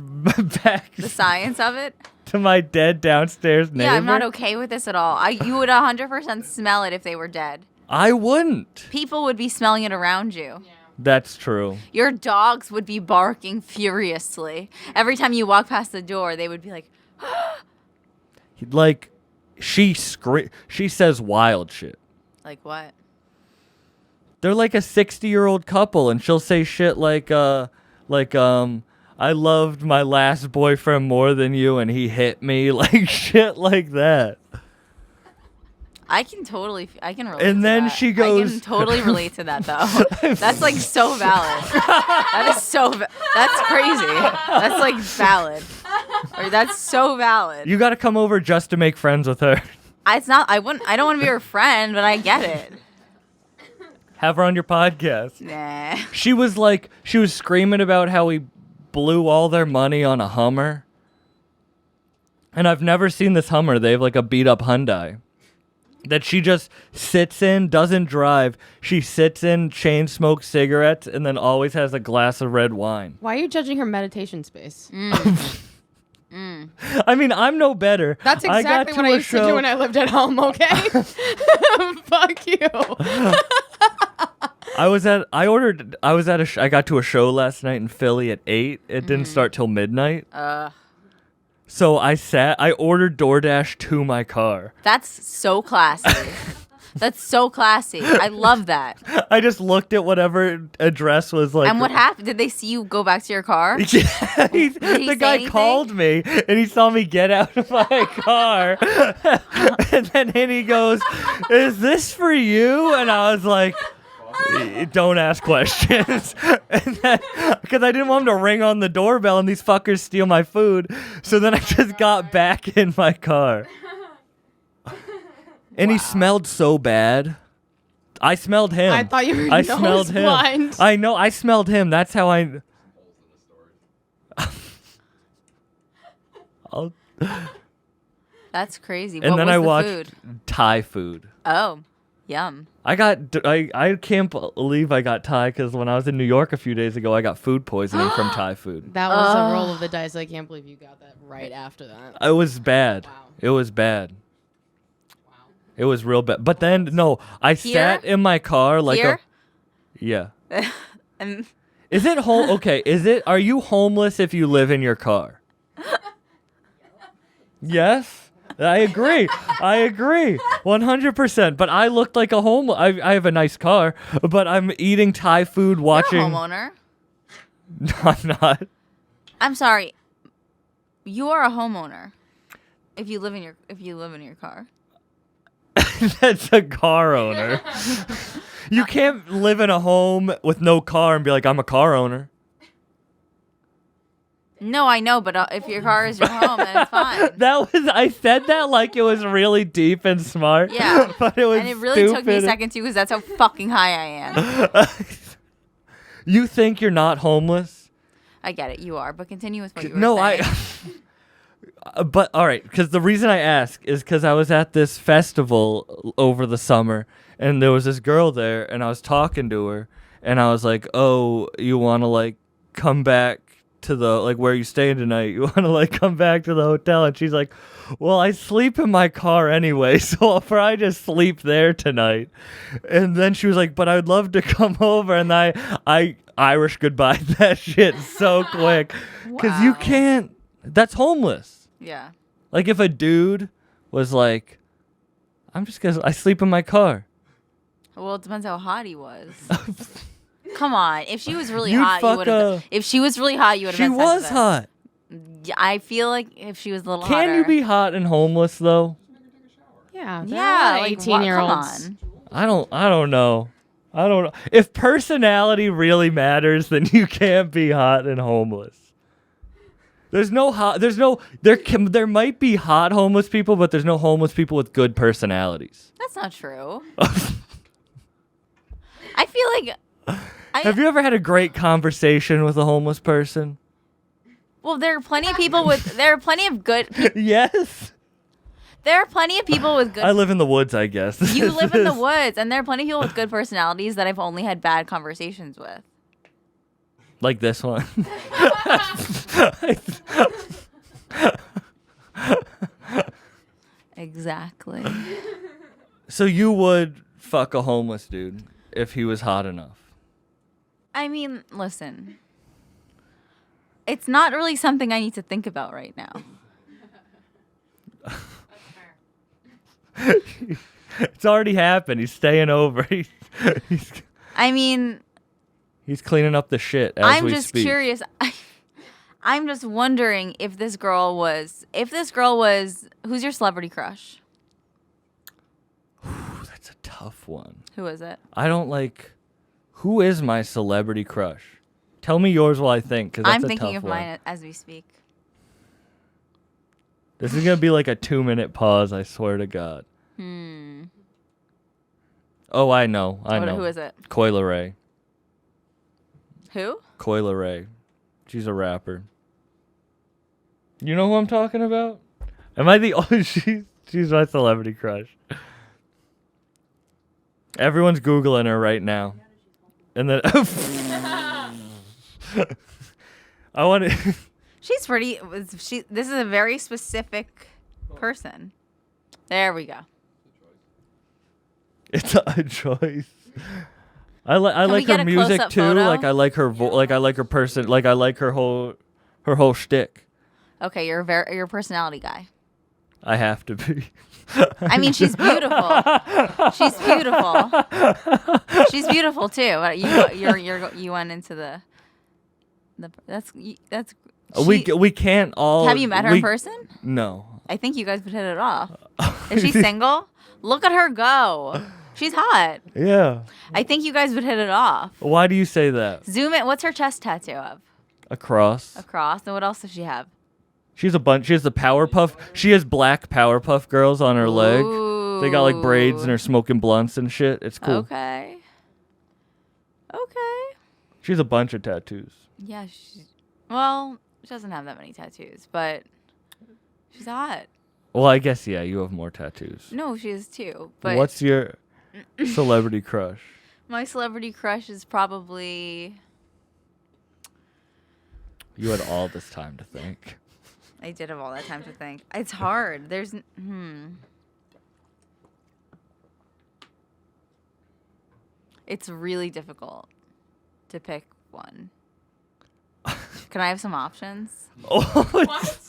Speaker 5: science of it?
Speaker 1: to my dead downstairs neighbor?
Speaker 5: Yeah, I'm not okay with this at all. You would 100% smell it if they were dead.
Speaker 1: I wouldn't.
Speaker 5: People would be smelling it around you.
Speaker 3: Yeah.
Speaker 1: That's true.
Speaker 5: Your dogs would be barking furiously. Every time you walk past the door, they would be like,
Speaker 1: Like, she says wild shit.
Speaker 5: like what?
Speaker 1: They're like a 60-year-old couple, and she'll say shit like, I loved my last boyfriend more than you, and he hit me, like shit like that.
Speaker 5: I can relate
Speaker 1: And
Speaker 5: to
Speaker 1: then
Speaker 5: that.
Speaker 1: she goes-
Speaker 5: I can totally relate to that, though. That's, like, so valid. That is that's crazy. That's, like, valid. Or that's so valid.
Speaker 1: You got to come over just to make friends with her.
Speaker 5: I don't want to be her friend, but I get it.
Speaker 1: Have her on your podcast.
Speaker 5: Nah.
Speaker 1: She was screaming about how we blew all their money on a Hummer. And I've never seen this Hummer. They have like a beat up Hyundai that she just sits in, doesn't drive. She sits in, chain smokes cigarettes, and then always has a glass of red wine.
Speaker 6: Why are you judging her meditation space?
Speaker 1: I mean, I'm no better.
Speaker 6: That's exactly what I used to do when I lived at home, okay? Fuck you.
Speaker 1: I got to a show last night in Philly at 8. It didn't start till midnight. So I ordered DoorDash to my car.
Speaker 5: That's so classy. That's so classy. I love that.
Speaker 1: I just looked at whatever address was like.
Speaker 5: And what happened? Did they see you go back to your car?
Speaker 1: Yeah,
Speaker 5: Did he
Speaker 1: the
Speaker 5: say
Speaker 1: guy
Speaker 5: anything?
Speaker 1: called me and he saw me get out of my car. and then he goes, "Is this for you?" And I was like, "Don't ask questions." And then, because I didn't want him to ring on the doorbell and these fuckers steal my food. So then I just got back in my car. And he smelled so bad. I smelled him.
Speaker 6: I thought you were
Speaker 1: I
Speaker 6: nose
Speaker 1: smelled him.
Speaker 6: blind.
Speaker 1: I know. I smelled him. That's how I.
Speaker 5: That's crazy.
Speaker 1: And
Speaker 5: What
Speaker 1: then
Speaker 5: was
Speaker 1: I
Speaker 5: the
Speaker 1: watched
Speaker 5: food?
Speaker 1: Thai food.
Speaker 5: Oh, yum.
Speaker 1: I can't believe I got Thai because when I was in New York a few days ago, I got food poisoning from Thai food.
Speaker 6: That was a roll of the dice. I can't believe you got that right after that.
Speaker 1: It was bad.
Speaker 6: Wow.
Speaker 1: It was bad. It was real bad. But then, no, I sat in my car like
Speaker 5: Here?
Speaker 1: Yeah.
Speaker 5: And
Speaker 1: Is it okay, are you homeless if you live in your car? Yes? I agree. 100%. But I looked like a homeless. I have a nice car, but I'm eating Thai food watching.
Speaker 5: you're a homeowner.
Speaker 1: No, I'm not.
Speaker 5: I'm sorry. You are a homeowner. If you live in your car.
Speaker 1: That's a car owner. You can't live in a home with no car and be like, I'm a car owner.
Speaker 5: No, I know, but if your car is your home, then it's fine.
Speaker 1: I said that like it was really deep and smart.
Speaker 5: Yeah.
Speaker 1: But it was
Speaker 5: And it really took me a
Speaker 1: stupid.
Speaker 5: second too, because that's how fucking high I am.
Speaker 1: You think you're not homeless?
Speaker 5: I get it, you are, but continue with what you were
Speaker 1: No,
Speaker 5: saying.
Speaker 1: But all right, because the reason I ask is because I was at this festival over the summer, and there was this girl there, and I was talking to her, and I was like, "Oh, you want to like come back to the, like, where you staying tonight? You want to, like, come back to the hotel? And she's like, well, I sleep in my car anyway, so I'll probably just sleep there tonight. And then she was like, but I'd love to come over. And I Irish goodbye that shit so quick. Because you
Speaker 5: Wow.
Speaker 1: can't, that's homeless.
Speaker 5: Yeah.
Speaker 1: Like, if a dude was like, I sleep in my car.
Speaker 5: Well, it depends how hot he was. Come on. If she was really
Speaker 1: You'd
Speaker 5: hot, you
Speaker 1: fuck
Speaker 5: would have. If she was really hot, you would have.
Speaker 1: She was hot.
Speaker 5: Yeah, I feel like if she was a little
Speaker 1: Can
Speaker 5: hotter.
Speaker 1: you be hot and homeless, though?
Speaker 6: Yeah.
Speaker 5: Yeah, like
Speaker 6: 18-year-olds.
Speaker 5: Come on.
Speaker 1: I don't know. I don't know. If personality really matters, then you can't be hot and homeless. There might be hot homeless people, but there's no homeless people with good personalities.
Speaker 5: That's not true. I feel like.
Speaker 1: Have you ever had a great conversation with a homeless person?
Speaker 5: Well, there are plenty of people with. There are plenty of good.
Speaker 1: Yes.
Speaker 5: There are plenty of people with good.
Speaker 1: I live in the woods, I guess.
Speaker 5: You live in the woods, and there are plenty of people with good personalities that I've only had bad conversations with.
Speaker 1: Like this one.
Speaker 5: Exactly.
Speaker 1: So you would fuck a homeless dude if he was hot enough?
Speaker 5: I mean, listen. It's not really something I need to think about right now.
Speaker 1: It's already happened. He's staying over.
Speaker 5: I mean,
Speaker 1: He's cleaning up the shit as
Speaker 5: I'm
Speaker 1: we
Speaker 5: just
Speaker 1: speak.
Speaker 5: curious. I'm just wondering if this girl was, who's your celebrity crush?
Speaker 1: Ooh, that's a tough one.
Speaker 5: Who is it?
Speaker 1: I don't like. Who is my celebrity crush? Tell me yours while I think, because that's
Speaker 5: I'm
Speaker 1: a
Speaker 5: thinking
Speaker 1: tough
Speaker 5: of
Speaker 1: one.
Speaker 5: mine as we speak.
Speaker 1: This is gonna be like a 2-minute pause. I swear to God. Oh, I know. I know.
Speaker 5: Who is it?
Speaker 1: Coyle Ray.
Speaker 5: Who?
Speaker 1: Coyle Ray. She's a rapper. You know who I'm talking about? Am I the only? She's my celebrity crush. Everyone's Googling her right now. And then I want to.
Speaker 5: She's pretty. This is a very specific person. There we go.
Speaker 1: It's a choice. I
Speaker 5: we
Speaker 1: like
Speaker 5: get
Speaker 1: her
Speaker 5: a
Speaker 1: music
Speaker 5: close-up
Speaker 1: too.
Speaker 5: photo?
Speaker 1: Like I like her like I like her person. Like I like her whole shtick.
Speaker 5: Okay, you're a personality guy.
Speaker 1: I have to be.
Speaker 5: I mean, she's beautiful. She's beautiful. She's beautiful too. But you went into the that's.
Speaker 1: We can't all.
Speaker 5: Have you met her in person?
Speaker 1: No.
Speaker 5: I think you guys would hit it off. Is she single? Look at her go. She's hot.
Speaker 1: Yeah.
Speaker 5: I think you guys would hit it off.
Speaker 1: Why do you say that?
Speaker 5: Zoom in. What's her chest tattoo of?
Speaker 1: A cross.
Speaker 5: A cross. And what else does she have?
Speaker 1: She's a bunch. She has the Powerpuff. She has black Powerpuff Girls on her leg. They got like braids and are smoking blunts and shit. It's cool.
Speaker 5: Okay.
Speaker 1: She has a bunch of tattoos.
Speaker 5: Yeah. Well, she doesn't have that many tattoos, but she's hot.
Speaker 1: Well, I guess yeah. You have more tattoos.
Speaker 5: No, she has two. But
Speaker 1: What's your celebrity crush?
Speaker 5: my celebrity crush is probably.
Speaker 1: You had all this time to think.
Speaker 5: I did have all that time to think. It's hard. There's. It's really difficult to pick one. Can I have some options?
Speaker 1: What?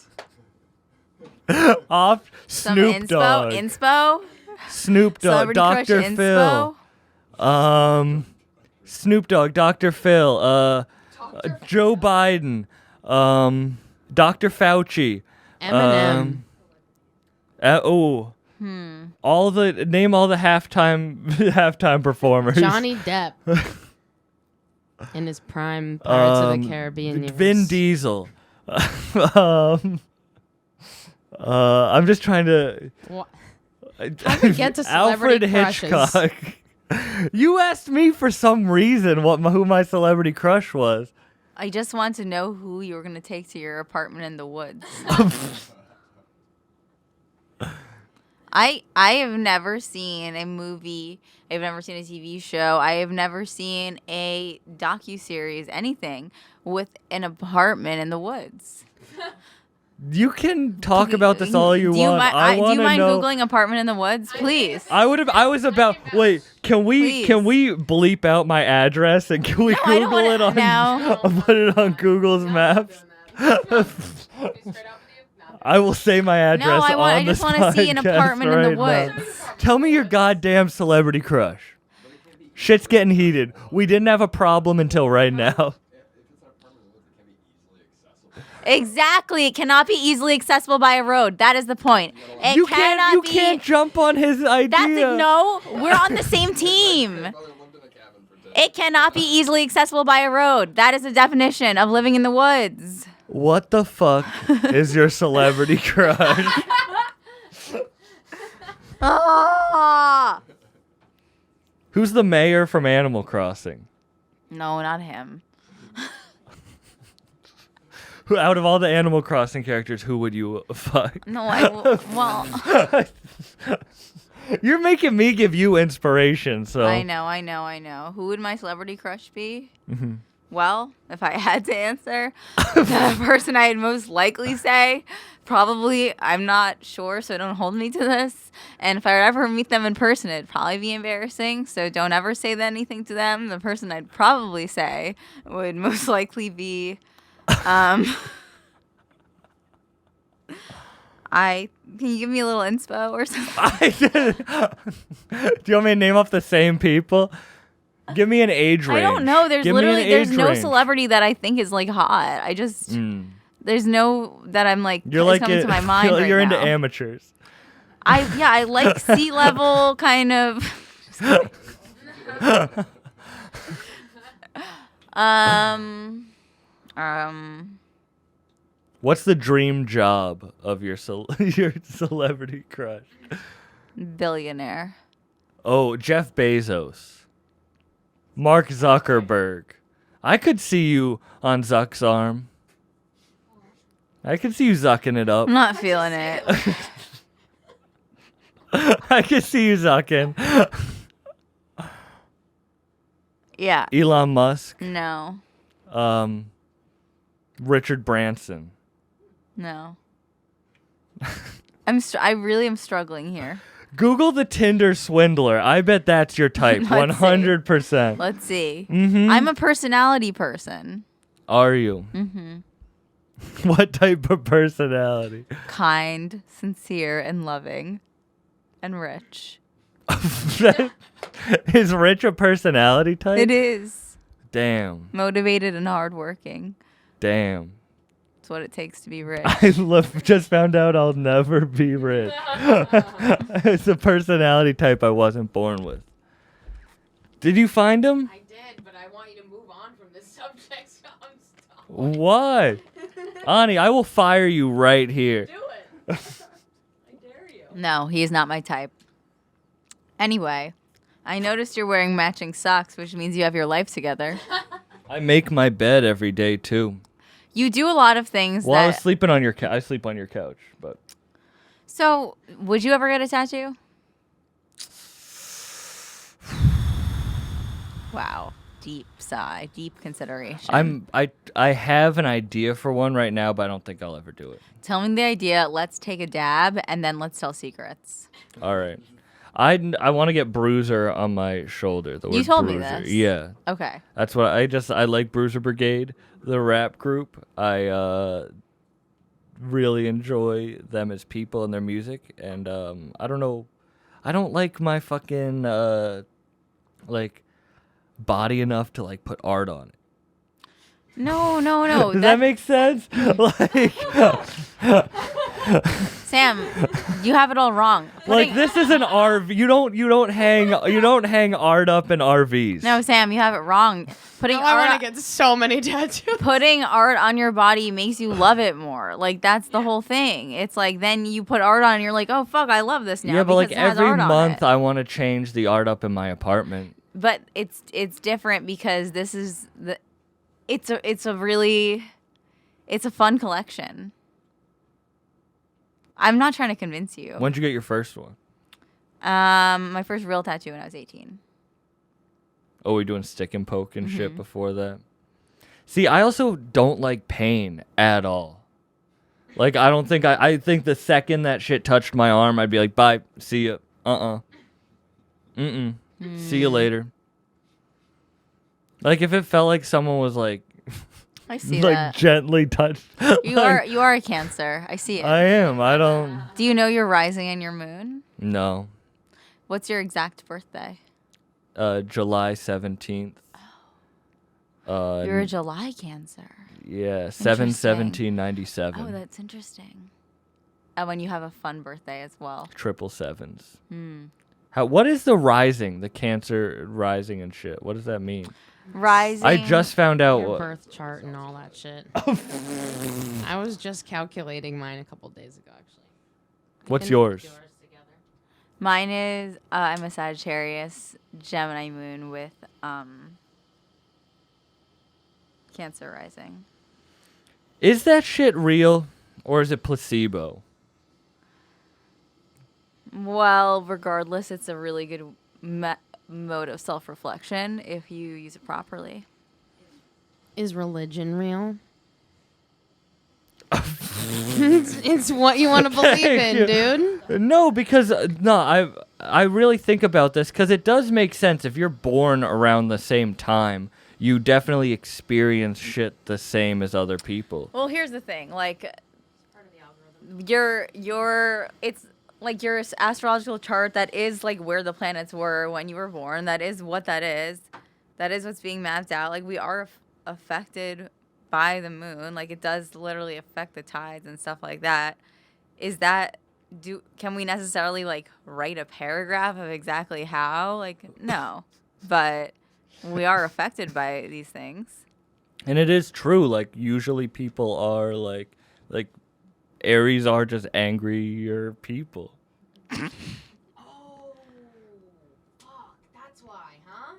Speaker 5: Some
Speaker 1: Snoop Dogg.
Speaker 5: Inspo?
Speaker 1: Snoop Dogg.
Speaker 5: Celebrity crush
Speaker 1: Dr. Phil.
Speaker 5: inspo?
Speaker 1: Snoop Dogg. Dr. Phil. Joe Biden. Dr. Fauci.
Speaker 6: Eminem.
Speaker 1: Name all the halftime performers.
Speaker 6: Johnny Depp. In his prime Pirates of the Caribbean years.
Speaker 1: Vin Diesel. I'm just trying to.
Speaker 6: How do we get to celebrity
Speaker 1: Alfred
Speaker 6: crushes?
Speaker 1: Hitchcock. You asked me for some reason who my celebrity crush was.
Speaker 5: I just want to know who you were going to take to your apartment in the woods. I have never seen a movie. I've never seen a TV show. I have never seen a docuseries, anything with an apartment in the woods.
Speaker 1: You can talk about this all you
Speaker 5: Do you
Speaker 1: want. I
Speaker 5: do
Speaker 1: want
Speaker 5: you
Speaker 1: to
Speaker 5: mind
Speaker 1: know.
Speaker 5: Googling apartment in the woods, please?
Speaker 1: I was about. Wait, can we bleep out my address and can we
Speaker 5: No, I don't
Speaker 1: Google it on?
Speaker 5: wanna-
Speaker 1: Put it on Google's maps. I will say my address
Speaker 5: No,
Speaker 1: on
Speaker 5: I just
Speaker 1: this
Speaker 5: want to see an
Speaker 1: podcast
Speaker 5: apartment in the
Speaker 1: right now.
Speaker 5: woods.
Speaker 1: Tell me your goddamn celebrity crush. Shit's getting heated. We didn't have a problem until right now.
Speaker 5: Exactly. It cannot be easily accessible by a road. That is the point. It
Speaker 1: You
Speaker 5: cannot be.
Speaker 1: can't jump on his idea.
Speaker 5: No, we're on the same team. It cannot be easily accessible by a road. That is the definition of living in the woods.
Speaker 1: What the fuck is your celebrity crush?
Speaker 5: Ah!
Speaker 1: Who's the mayor from Animal Crossing?
Speaker 5: No, not him.
Speaker 1: Who out of all the Animal Crossing characters, who would you fuck?
Speaker 5: No, well,
Speaker 1: You're making me give you inspiration, so.
Speaker 5: I know. Who would my celebrity crush be? Mm-hmm. Well, if I had to answer, the person I'd most likely say, probably, I'm not sure, so don't hold me to this. And if I would ever meet them in person, it'd probably be embarrassing, so don't ever say anything to them. The person I'd probably say would most likely be, can you give me a little inspo or something?
Speaker 1: Do you want me to name off the same people? Give me an age range.
Speaker 5: I don't know. There's
Speaker 1: Give me an
Speaker 5: there's
Speaker 1: age
Speaker 5: no
Speaker 1: range.
Speaker 5: celebrity that I think is like hot. I just there's no that I'm like
Speaker 1: You're
Speaker 5: it's
Speaker 1: like
Speaker 5: coming to my mind right
Speaker 1: you're into
Speaker 5: now.
Speaker 1: amateurs.
Speaker 5: I like sea level kind of.
Speaker 1: What's the dream job of your your celebrity crush?
Speaker 5: Billionaire.
Speaker 1: Oh, Jeff Bezos. Mark Zuckerberg. I could see you on Zuck's arm. I could see you zucking it up.
Speaker 5: I'm not feeling it.
Speaker 1: I could see you zucking.
Speaker 5: Yeah.
Speaker 1: Elon Musk.
Speaker 5: No.
Speaker 1: Richard Branson.
Speaker 5: No. I really am struggling here.
Speaker 1: Google the Tinder swindler. I bet that's your type.
Speaker 5: Let's see.
Speaker 1: 100%.
Speaker 5: Let's see.
Speaker 1: Mm-hmm.
Speaker 5: I'm a personality person.
Speaker 1: Are you? Mm-hmm. What type of personality?
Speaker 5: Kind, sincere, and loving, and rich.
Speaker 1: Is Rich a personality type?
Speaker 5: It is.
Speaker 1: Damn.
Speaker 5: Motivated and hardworking.
Speaker 1: Damn.
Speaker 5: It's what it takes to be rich.
Speaker 1: I just found out I'll never be rich. It's a personality type I wasn't born with. Did you find him?
Speaker 3: I did, but I want you to move on from this subject, so I'm stuck.
Speaker 1: Why? Ani, I will fire you right here.
Speaker 3: Do it. I dare you.
Speaker 5: No, he is not my type. Anyway, I noticed you're wearing matching socks, which means you have your life together.
Speaker 1: I make my bed every day too.
Speaker 5: You do a lot of things
Speaker 1: Well, I was
Speaker 5: that...
Speaker 1: sleeping on your I sleep on your couch, but
Speaker 5: So, would you ever get a tattoo? Wow. Deep sigh, deep consideration.
Speaker 1: I have an idea for one right now, but I don't think I'll ever do it.
Speaker 5: Tell me the idea. Let's take a dab, and then let's tell secrets.
Speaker 1: All right. I want to get Bruiser on my shoulder. The word
Speaker 5: You told me
Speaker 1: Bruiser.
Speaker 5: this.
Speaker 1: Yeah.
Speaker 5: Okay.
Speaker 1: That's what I like Bruiser Brigade, the rap group. I really enjoy them as people and their music, and I don't know, I don't like my fucking like body enough to like put art on it.
Speaker 5: No.
Speaker 1: Does that make sense? Like
Speaker 5: Sam, you have it all wrong.
Speaker 1: like this is an RV. You don't hang art up in RVs.
Speaker 5: No, Sam, you have it wrong. Putting
Speaker 6: I want
Speaker 5: art,
Speaker 6: to get so many tattoos.
Speaker 5: putting art on your body makes you love it more. Like that's the whole thing. It's like then you put art on, and you're like, oh fuck, I love this now.
Speaker 1: Yeah, but like
Speaker 5: because it has
Speaker 1: every
Speaker 5: art on
Speaker 1: month
Speaker 5: it.
Speaker 1: I want to change the art up in my apartment.
Speaker 5: But it's different because this is it's a fun collection. I'm not trying to convince you.
Speaker 1: When'd you get your first one?
Speaker 5: My first real tattoo when I was 18.
Speaker 1: Oh, we doing stick and poke and shit before that? See, I also don't like pain at all. Like, I don't think I think the second that shit touched my arm, I'd be like, bye, see ya. See you later. Like, if it felt like someone was like,
Speaker 5: I see
Speaker 1: like
Speaker 5: that.
Speaker 1: gently touched.
Speaker 5: You
Speaker 1: like,
Speaker 5: are a Cancer. I see it.
Speaker 1: I am. I don't.
Speaker 5: Do you know your rising and your moon?
Speaker 1: No.
Speaker 5: What's your exact birthday?
Speaker 1: July 17th.
Speaker 5: You're a July Cancer.
Speaker 1: Yeah,
Speaker 5: Interesting.
Speaker 1: 7/17/97.
Speaker 5: Oh, that's interesting. And when you have a fun birthday as well.
Speaker 1: Triple sevens. What is the rising? The Cancer rising and shit. What does that mean?
Speaker 5: Rising.
Speaker 1: I just found out.
Speaker 6: Your birth chart and all that shit. I was just calculating mine a couple days ago, actually.
Speaker 1: What's yours?
Speaker 5: Mine is I'm a Sagittarius, Gemini moon with Cancer rising.
Speaker 1: Is that shit real, or is it placebo?
Speaker 5: Well, regardless, it's a really good mode of self-reflection if you use it properly.
Speaker 6: Is religion real? it's what you want to believe in, dude.
Speaker 1: No, because I really think about this because it does make sense. If you're born around the same time, you definitely experience shit the same as other people.
Speaker 5: Well, here's the thing, like it's like your astrological chart, that is like where the planets were when you were born. That is what that is. That is what's being mapped out. Like, we are affected by the moon. Like, it does literally affect the tides and stuff like that. Can we necessarily like write a paragraph of exactly how? Like, no. But we are affected by these things.
Speaker 1: And it is true. Like, usually people are like Aries are just angrier people.
Speaker 3: Oh, fuck. That's why, huh?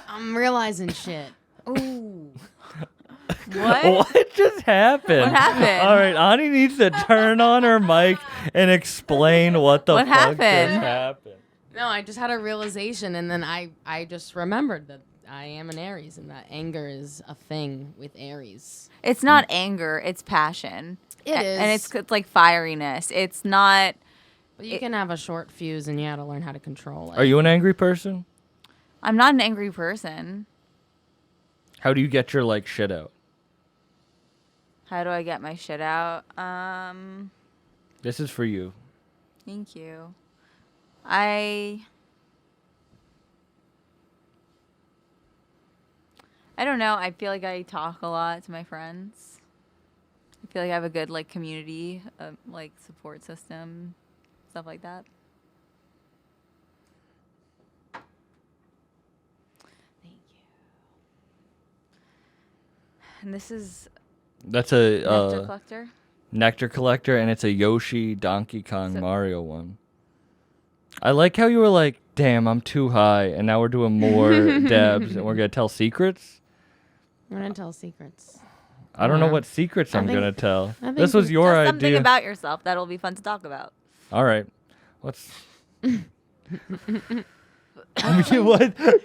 Speaker 6: I'm realizing shit.
Speaker 5: Ooh. What?
Speaker 1: What just happened?
Speaker 5: What happened?
Speaker 1: All right, Ani needs to turn on her mic and explain what the fuck just happened.
Speaker 6: No, I just had a realization, and then I just remembered that I am an Aries, and that anger is a thing with Aries.
Speaker 5: It's not anger, it's passion.
Speaker 6: It is.
Speaker 5: And it's like fieriness. It's not.
Speaker 6: But you can have a short fuse, and you got to learn how to control it.
Speaker 1: Are you an angry person?
Speaker 5: I'm not an angry person.
Speaker 1: How do you get your like shit out?
Speaker 5: How do I get my shit out?
Speaker 1: This is for you.
Speaker 5: Thank you. I don't know. I feel like I talk a lot to my friends. I feel like I have a good like community, like support system, stuff like that. Thank you. And this is
Speaker 1: That's a
Speaker 5: Nectar Collector.
Speaker 1: Nectar Collector, and it's a Yoshi, Donkey Kong, Mario one. I like how you were like, damn, I'm too high, and now we're doing more dabs, and we're going to tell secrets?
Speaker 6: We're going to tell secrets.
Speaker 1: I don't know what secrets I'm going to tell.
Speaker 6: think
Speaker 1: This was your
Speaker 5: Tell
Speaker 1: idea.
Speaker 5: something about yourself that'll be fun to talk about.
Speaker 1: All right. What's... what?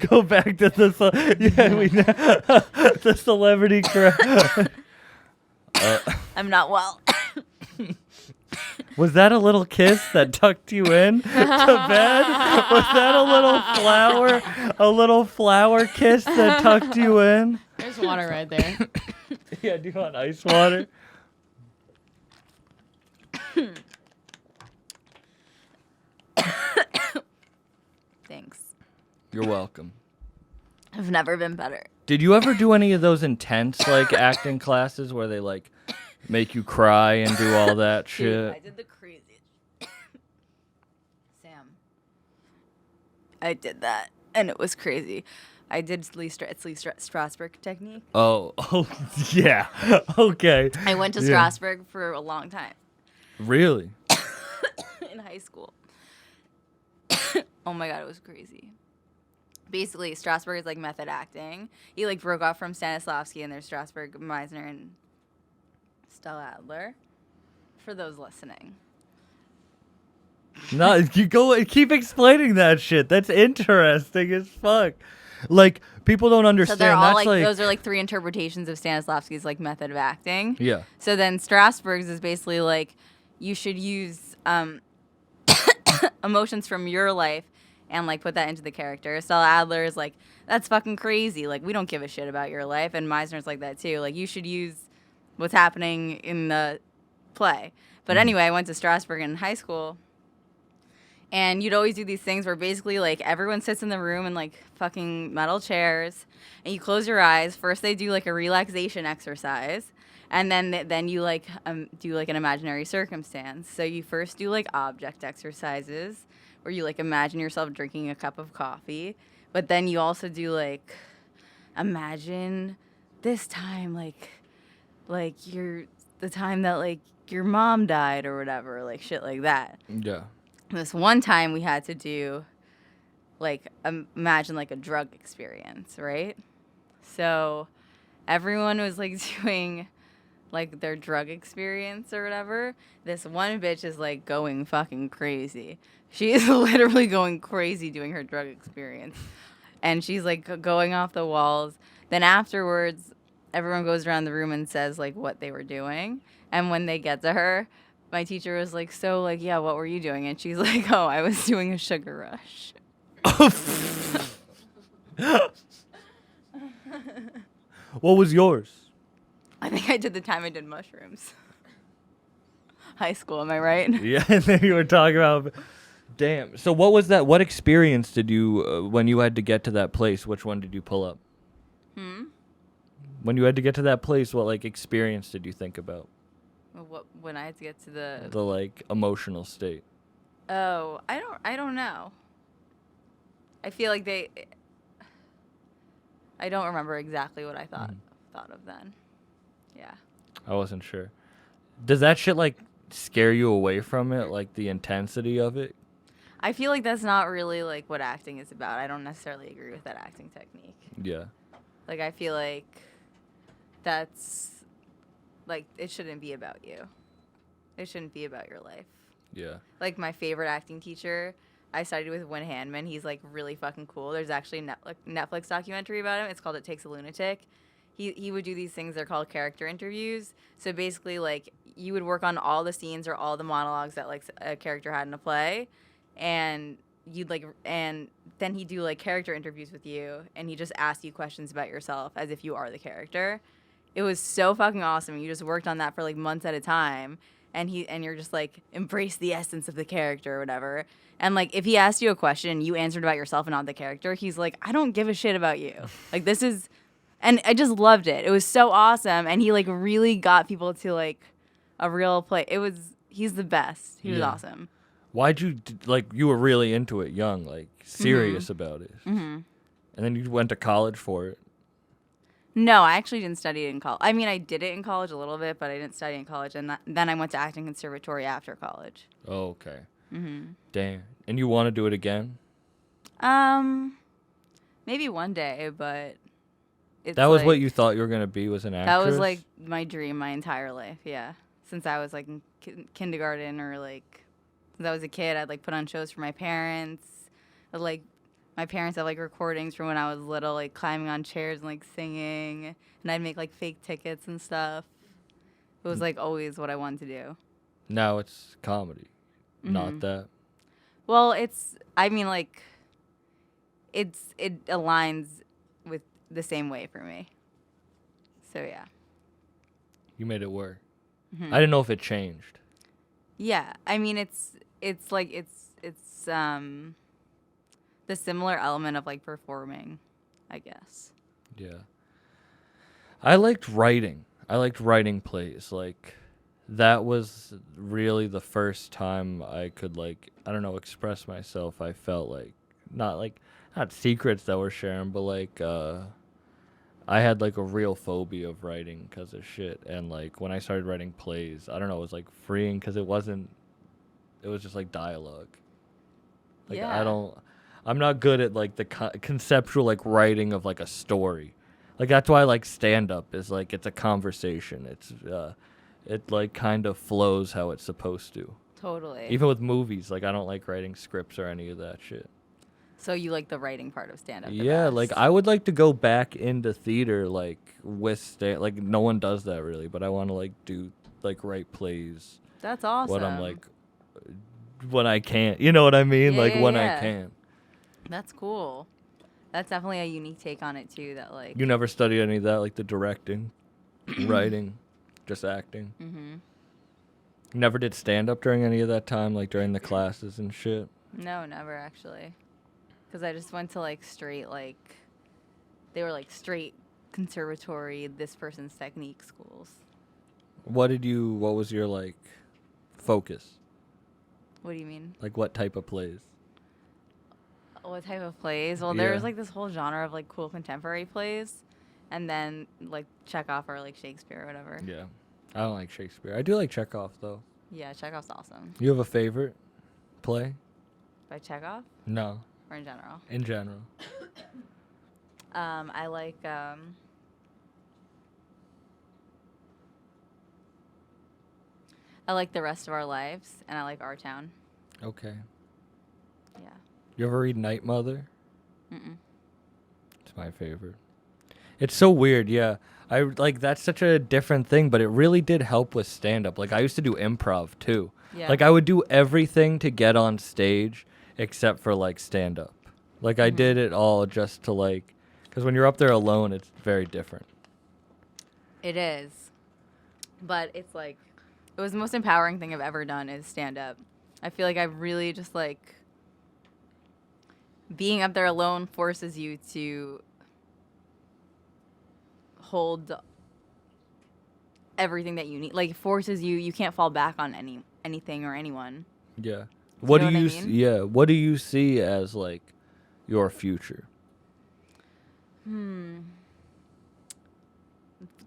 Speaker 1: Go back to the... the celebrity crowd.
Speaker 5: I'm not well.
Speaker 1: Was that a little kiss that tucked you in to bed? Was that a little flower kiss that tucked you in?
Speaker 6: There's water right there.
Speaker 1: Yeah, do you want ice water?
Speaker 5: Thanks.
Speaker 1: You're welcome.
Speaker 5: I've never been better.
Speaker 1: Did you ever do any of those intense like acting classes where they like make you cry and do all that shit?
Speaker 5: Dude, I did the craziest. Sam. I did that, and it was crazy. I did Lee Strasberg technique.
Speaker 1: Oh, yeah. Okay.
Speaker 5: I went to
Speaker 1: Yeah.
Speaker 5: Strasberg for a long time
Speaker 1: Really?
Speaker 5: in high school. Oh my god, it was crazy. Basically, Strasberg is like method acting. He like broke off from Stanislavski, and there's Strasberg, Meisner, and Stella Adler. For those listening.
Speaker 1: No, you go keep explaining that shit. That's interesting as fuck. Like people don't
Speaker 5: So
Speaker 1: understand.
Speaker 5: they're all
Speaker 1: That's
Speaker 5: like those are like three interpretations of Stanislavski's like method of acting.
Speaker 1: Yeah.
Speaker 5: So then Strasberg's is basically like you should use emotions from your life and like put that into the character. Stella Adler is like, that's fucking crazy. Like we don't give a shit about your life. And Meisner's like that too. Like you should use what's happening in the play. But anyway, I went to Strasberg in high school. And you'd always do these things where basically, like, everyone sits in the room in, like, fucking metal chairs. And you close your eyes. First, they do, like, a relaxation exercise. And then you, like, do, like, an imaginary circumstance. So you first do, like, object exercises where you, like, imagine yourself drinking a cup of coffee. But then you also do, like, imagine this time, the time that, like, your mom died or whatever. Like, shit like that.
Speaker 1: Yeah.
Speaker 5: This one time we had to do, like, imagine, like, a drug experience, right? So everyone was, like, doing, like, their drug experience or whatever. This one bitch is, like, going fucking crazy. She is literally going crazy doing her drug experience. And she's, like, going off the walls. Then afterwards, everyone goes around the room and says, like, what they were doing. And when they get to her, my teacher was like, so, like, yeah, what were you doing? And she's like, oh, I was doing a sugar rush.
Speaker 1: What was yours?
Speaker 5: I think I did the time I did mushrooms. High school, am I right?
Speaker 1: Yeah, and then you were talking about. Damn. So what was that? What experience did you when you had to get to that place? Which one did you pull up? When you had to get to that place, what like experience did you think about?
Speaker 5: When I had to get to
Speaker 1: The like emotional state.
Speaker 5: Oh, I don't know. I feel like I don't remember exactly what I thought of then. Yeah.
Speaker 1: I wasn't sure. Does that shit like scare you away from it, like the intensity of it?
Speaker 5: I feel like that's not really like what acting is about. I don't necessarily agree with that acting technique.
Speaker 1: Yeah.
Speaker 5: Like I feel like that's like it shouldn't be about you. It shouldn't be about your life.
Speaker 1: Yeah.
Speaker 5: Like my favorite acting teacher, I studied with Win Handman. He's like really fucking cool. There's actually a Netflix documentary about him. It's called It Takes a Lunatic. He would do these things. They're called character interviews. So basically, like you would work on all the scenes or all the monologues that like a character had in a play, and then he'd do like character interviews with you, and he just ask you questions about yourself as if you are the character. It was so fucking awesome. You just worked on that for like months at a time. And you're just like, embrace the essence of the character or whatever. And like, if he asked you a question and you answered about yourself and not the character, he's like, I don't give a shit about you. Like, this is, and I just loved it. It was so awesome. And he like really got people to like a real play. He's the best. He was awesome.
Speaker 1: Why'd you, like, you were really into it young, like, serious about it. Mm-hmm. And then you went to college for it.
Speaker 5: No, I actually didn't study it in college. I mean, I did it in college a little bit, but I didn't study in college. And then I went to acting conservatory after college.
Speaker 1: Oh, okay. Mm-hmm. Damn. And you want to do it again?
Speaker 5: Maybe one day, but it's
Speaker 1: that was
Speaker 5: like,
Speaker 1: what you thought you were going to be, was an actress?
Speaker 5: That was like my dream my entire life, yeah. Since I was like in kindergarten or like since I was a kid, I'd like put on shows for my parents. My parents have like recordings from when I was little, like climbing on chairs and like singing, and I'd make like fake tickets and stuff. It was like always what I wanted to do.
Speaker 1: Now it's comedy, not that.
Speaker 5: Well, it aligns with the same way for me. So yeah.
Speaker 1: You made it work. I didn't know if it changed.
Speaker 5: Yeah, I mean it's the similar element of like performing, I guess.
Speaker 1: Yeah. I liked writing plays. Like that was really the first time I could like, I don't know, express myself. I felt like not secrets that were sharing, but like I had like a real phobia of writing because of shit. And like when I started writing plays, I don't know, it was like freeing because it was just like dialogue. Like
Speaker 5: yeah.
Speaker 1: I'm not good at like the conceptual like writing of like a story. Like that's why I like stand up is like it's a conversation. It's it like kind of flows how it's supposed to.
Speaker 5: Totally.
Speaker 1: Even with movies, like I don't like writing scripts or any of that shit.
Speaker 5: So you like the writing part of stand-up? the
Speaker 1: Yeah,
Speaker 5: best.
Speaker 1: like I would like to go back into theater, like like no one does that really, but I want to like do like write plays.
Speaker 5: That's awesome.
Speaker 1: What I'm like, when I can, you know what I mean?
Speaker 5: Yeah,
Speaker 1: like
Speaker 5: yeah,
Speaker 1: when
Speaker 5: yeah.
Speaker 1: I can.
Speaker 5: That's cool. That's definitely a unique take on it too. That like.
Speaker 1: You never studied any of that, like the directing, writing, just acting.
Speaker 5: Mm-hmm.
Speaker 1: Never did stand up during any of that time, like during the classes and shit.
Speaker 5: No, never actually. Because I just went to like straight like, they were like straight conservatory, this person's technique schools.
Speaker 1: What was your like focus?
Speaker 5: What do you mean?
Speaker 1: Like what type of plays?
Speaker 5: What type of plays? Well,
Speaker 1: Yeah.
Speaker 5: there's like this whole genre of like cool contemporary plays, and then like Chekhov or like Shakespeare or whatever.
Speaker 1: Yeah. I don't like Shakespeare. I do like Chekhov though.
Speaker 5: Yeah, Chekhov's awesome.
Speaker 1: You have a favorite play?
Speaker 5: By Chekhov
Speaker 1: No,
Speaker 5: or in general?
Speaker 1: in general.
Speaker 5: I like The Rest of Our Lives, and I like Our Town.
Speaker 1: Okay.
Speaker 5: Yeah.
Speaker 1: You ever read Night Mother?
Speaker 5: Mm-mm.
Speaker 1: It's my favorite. It's so weird, yeah. I like that's such a different thing, but it really did help with stand up. Like I used to do improv too.
Speaker 5: Yeah.
Speaker 1: Like I would do everything to get on stage except for like stand up. Like I did it all just to like cuz when you're up there alone, it's very different.
Speaker 5: It is. But it's like, it was the most empowering thing I've ever done is stand up. I feel like I've really just like, being up there alone forces you to hold everything that you need. Like, it forces you can't fall back on anything or anyone.
Speaker 1: Yeah.
Speaker 5: you
Speaker 1: What
Speaker 5: know
Speaker 1: do
Speaker 5: what I
Speaker 1: you
Speaker 5: mean?
Speaker 1: yeah, what do you see as like your future?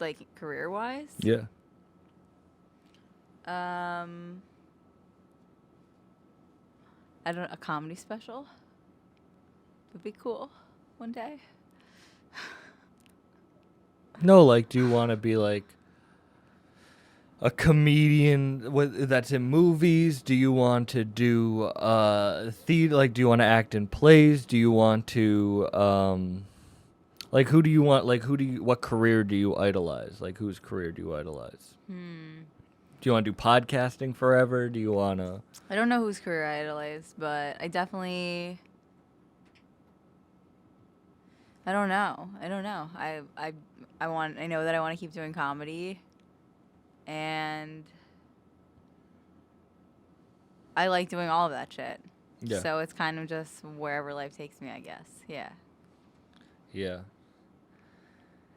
Speaker 5: Like, career-wise?
Speaker 1: Yeah.
Speaker 5: A comedy special would be cool one day.
Speaker 1: No, like, do you want to be like a comedian that's in movies? Do you want to do theater? Like, do you want to act in plays? Do you want to like who do you want? Like, what career do you idolize? Like, whose career do you idolize? Do you want to do podcasting forever? Do you want to?
Speaker 5: I don't know whose career I idolize, but I definitely. I don't know. I know that I want to keep doing comedy, and I like doing all of that shit.
Speaker 1: Yeah.
Speaker 5: So it's kind of just wherever life takes me, I guess. Yeah.
Speaker 1: Yeah.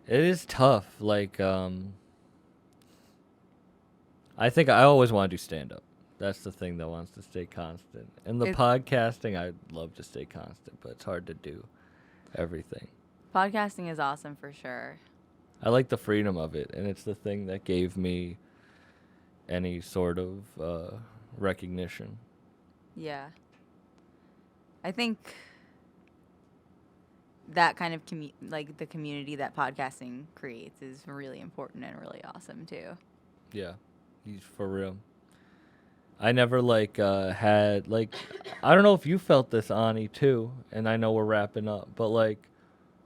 Speaker 1: It is tough. Like, I think I always want to do stand up. That's the thing that wants to stay constant. And the podcasting, I'd love to stay constant, but it's hard to do everything.
Speaker 5: Podcasting is awesome for sure.
Speaker 1: I like the freedom of it, and it's the thing that gave me any sort of recognition.
Speaker 5: Yeah. I think that kind of like the community that podcasting creates is really important and really awesome too.
Speaker 1: Yeah, he's for real. I never like had like I don't know if you felt this, Ani, too, and I know we're wrapping up, but like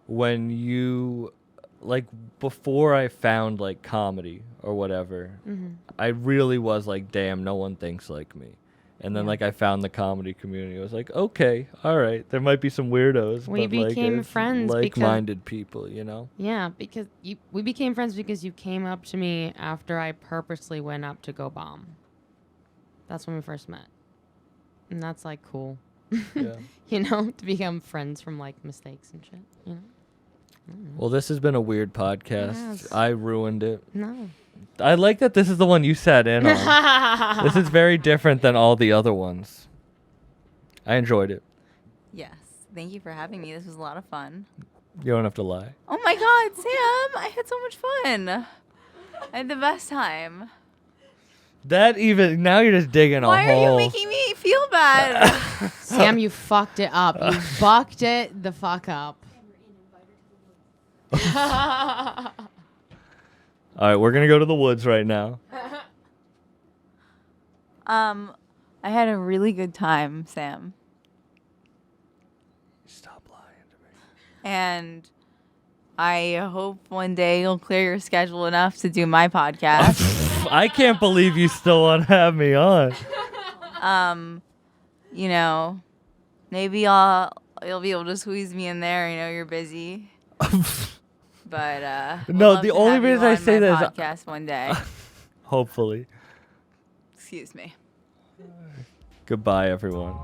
Speaker 1: when you like before I found like comedy or whatever, I really was like, damn, no one thinks like me. And then like I found the comedy community. I was like, okay, all right, there might be some weirdos,
Speaker 6: We
Speaker 1: but like
Speaker 6: became
Speaker 1: it's
Speaker 6: friends
Speaker 1: like-minded people, you know?
Speaker 6: Yeah, because we became friends because you came up to me after I purposely went up to go bomb. That's when we first met. And that's like cool.
Speaker 1: Yeah.
Speaker 6: You know, to become friends from like mistakes and shit, you know?
Speaker 1: Well, this has been a weird podcast.
Speaker 6: Yes.
Speaker 1: I ruined it.
Speaker 6: No.
Speaker 1: I like that this is the one you sat in on. This is very different than all the other ones. I enjoyed it.
Speaker 5: Yes. Thank you for having me. This was a lot of fun.
Speaker 1: You don't have to lie.
Speaker 5: Oh my God, Sam! I had so much fun. I had the best time.
Speaker 1: That even now you're just digging
Speaker 5: Why
Speaker 1: a
Speaker 5: are
Speaker 1: hole.
Speaker 5: you making me feel bad?
Speaker 6: Sam, you fucked it up. You fucked it the fuck up.
Speaker 1: All right, we're gonna go to the woods right now.
Speaker 5: I had a really good time, Sam.
Speaker 1: Stop lying to me.
Speaker 5: And I hope one day you'll clear your schedule enough to do my podcast.
Speaker 1: I can't believe you still want to have me on.
Speaker 5: You know, maybe you'll be able to squeeze me in there. You know, you're busy. But would
Speaker 1: No,
Speaker 5: love
Speaker 1: the
Speaker 5: to
Speaker 1: only
Speaker 5: have you
Speaker 1: reason I
Speaker 5: on
Speaker 1: say
Speaker 5: my
Speaker 1: that is
Speaker 5: podcast one day.
Speaker 1: hopefully.
Speaker 5: Excuse me.
Speaker 1: Goodbye, everyone.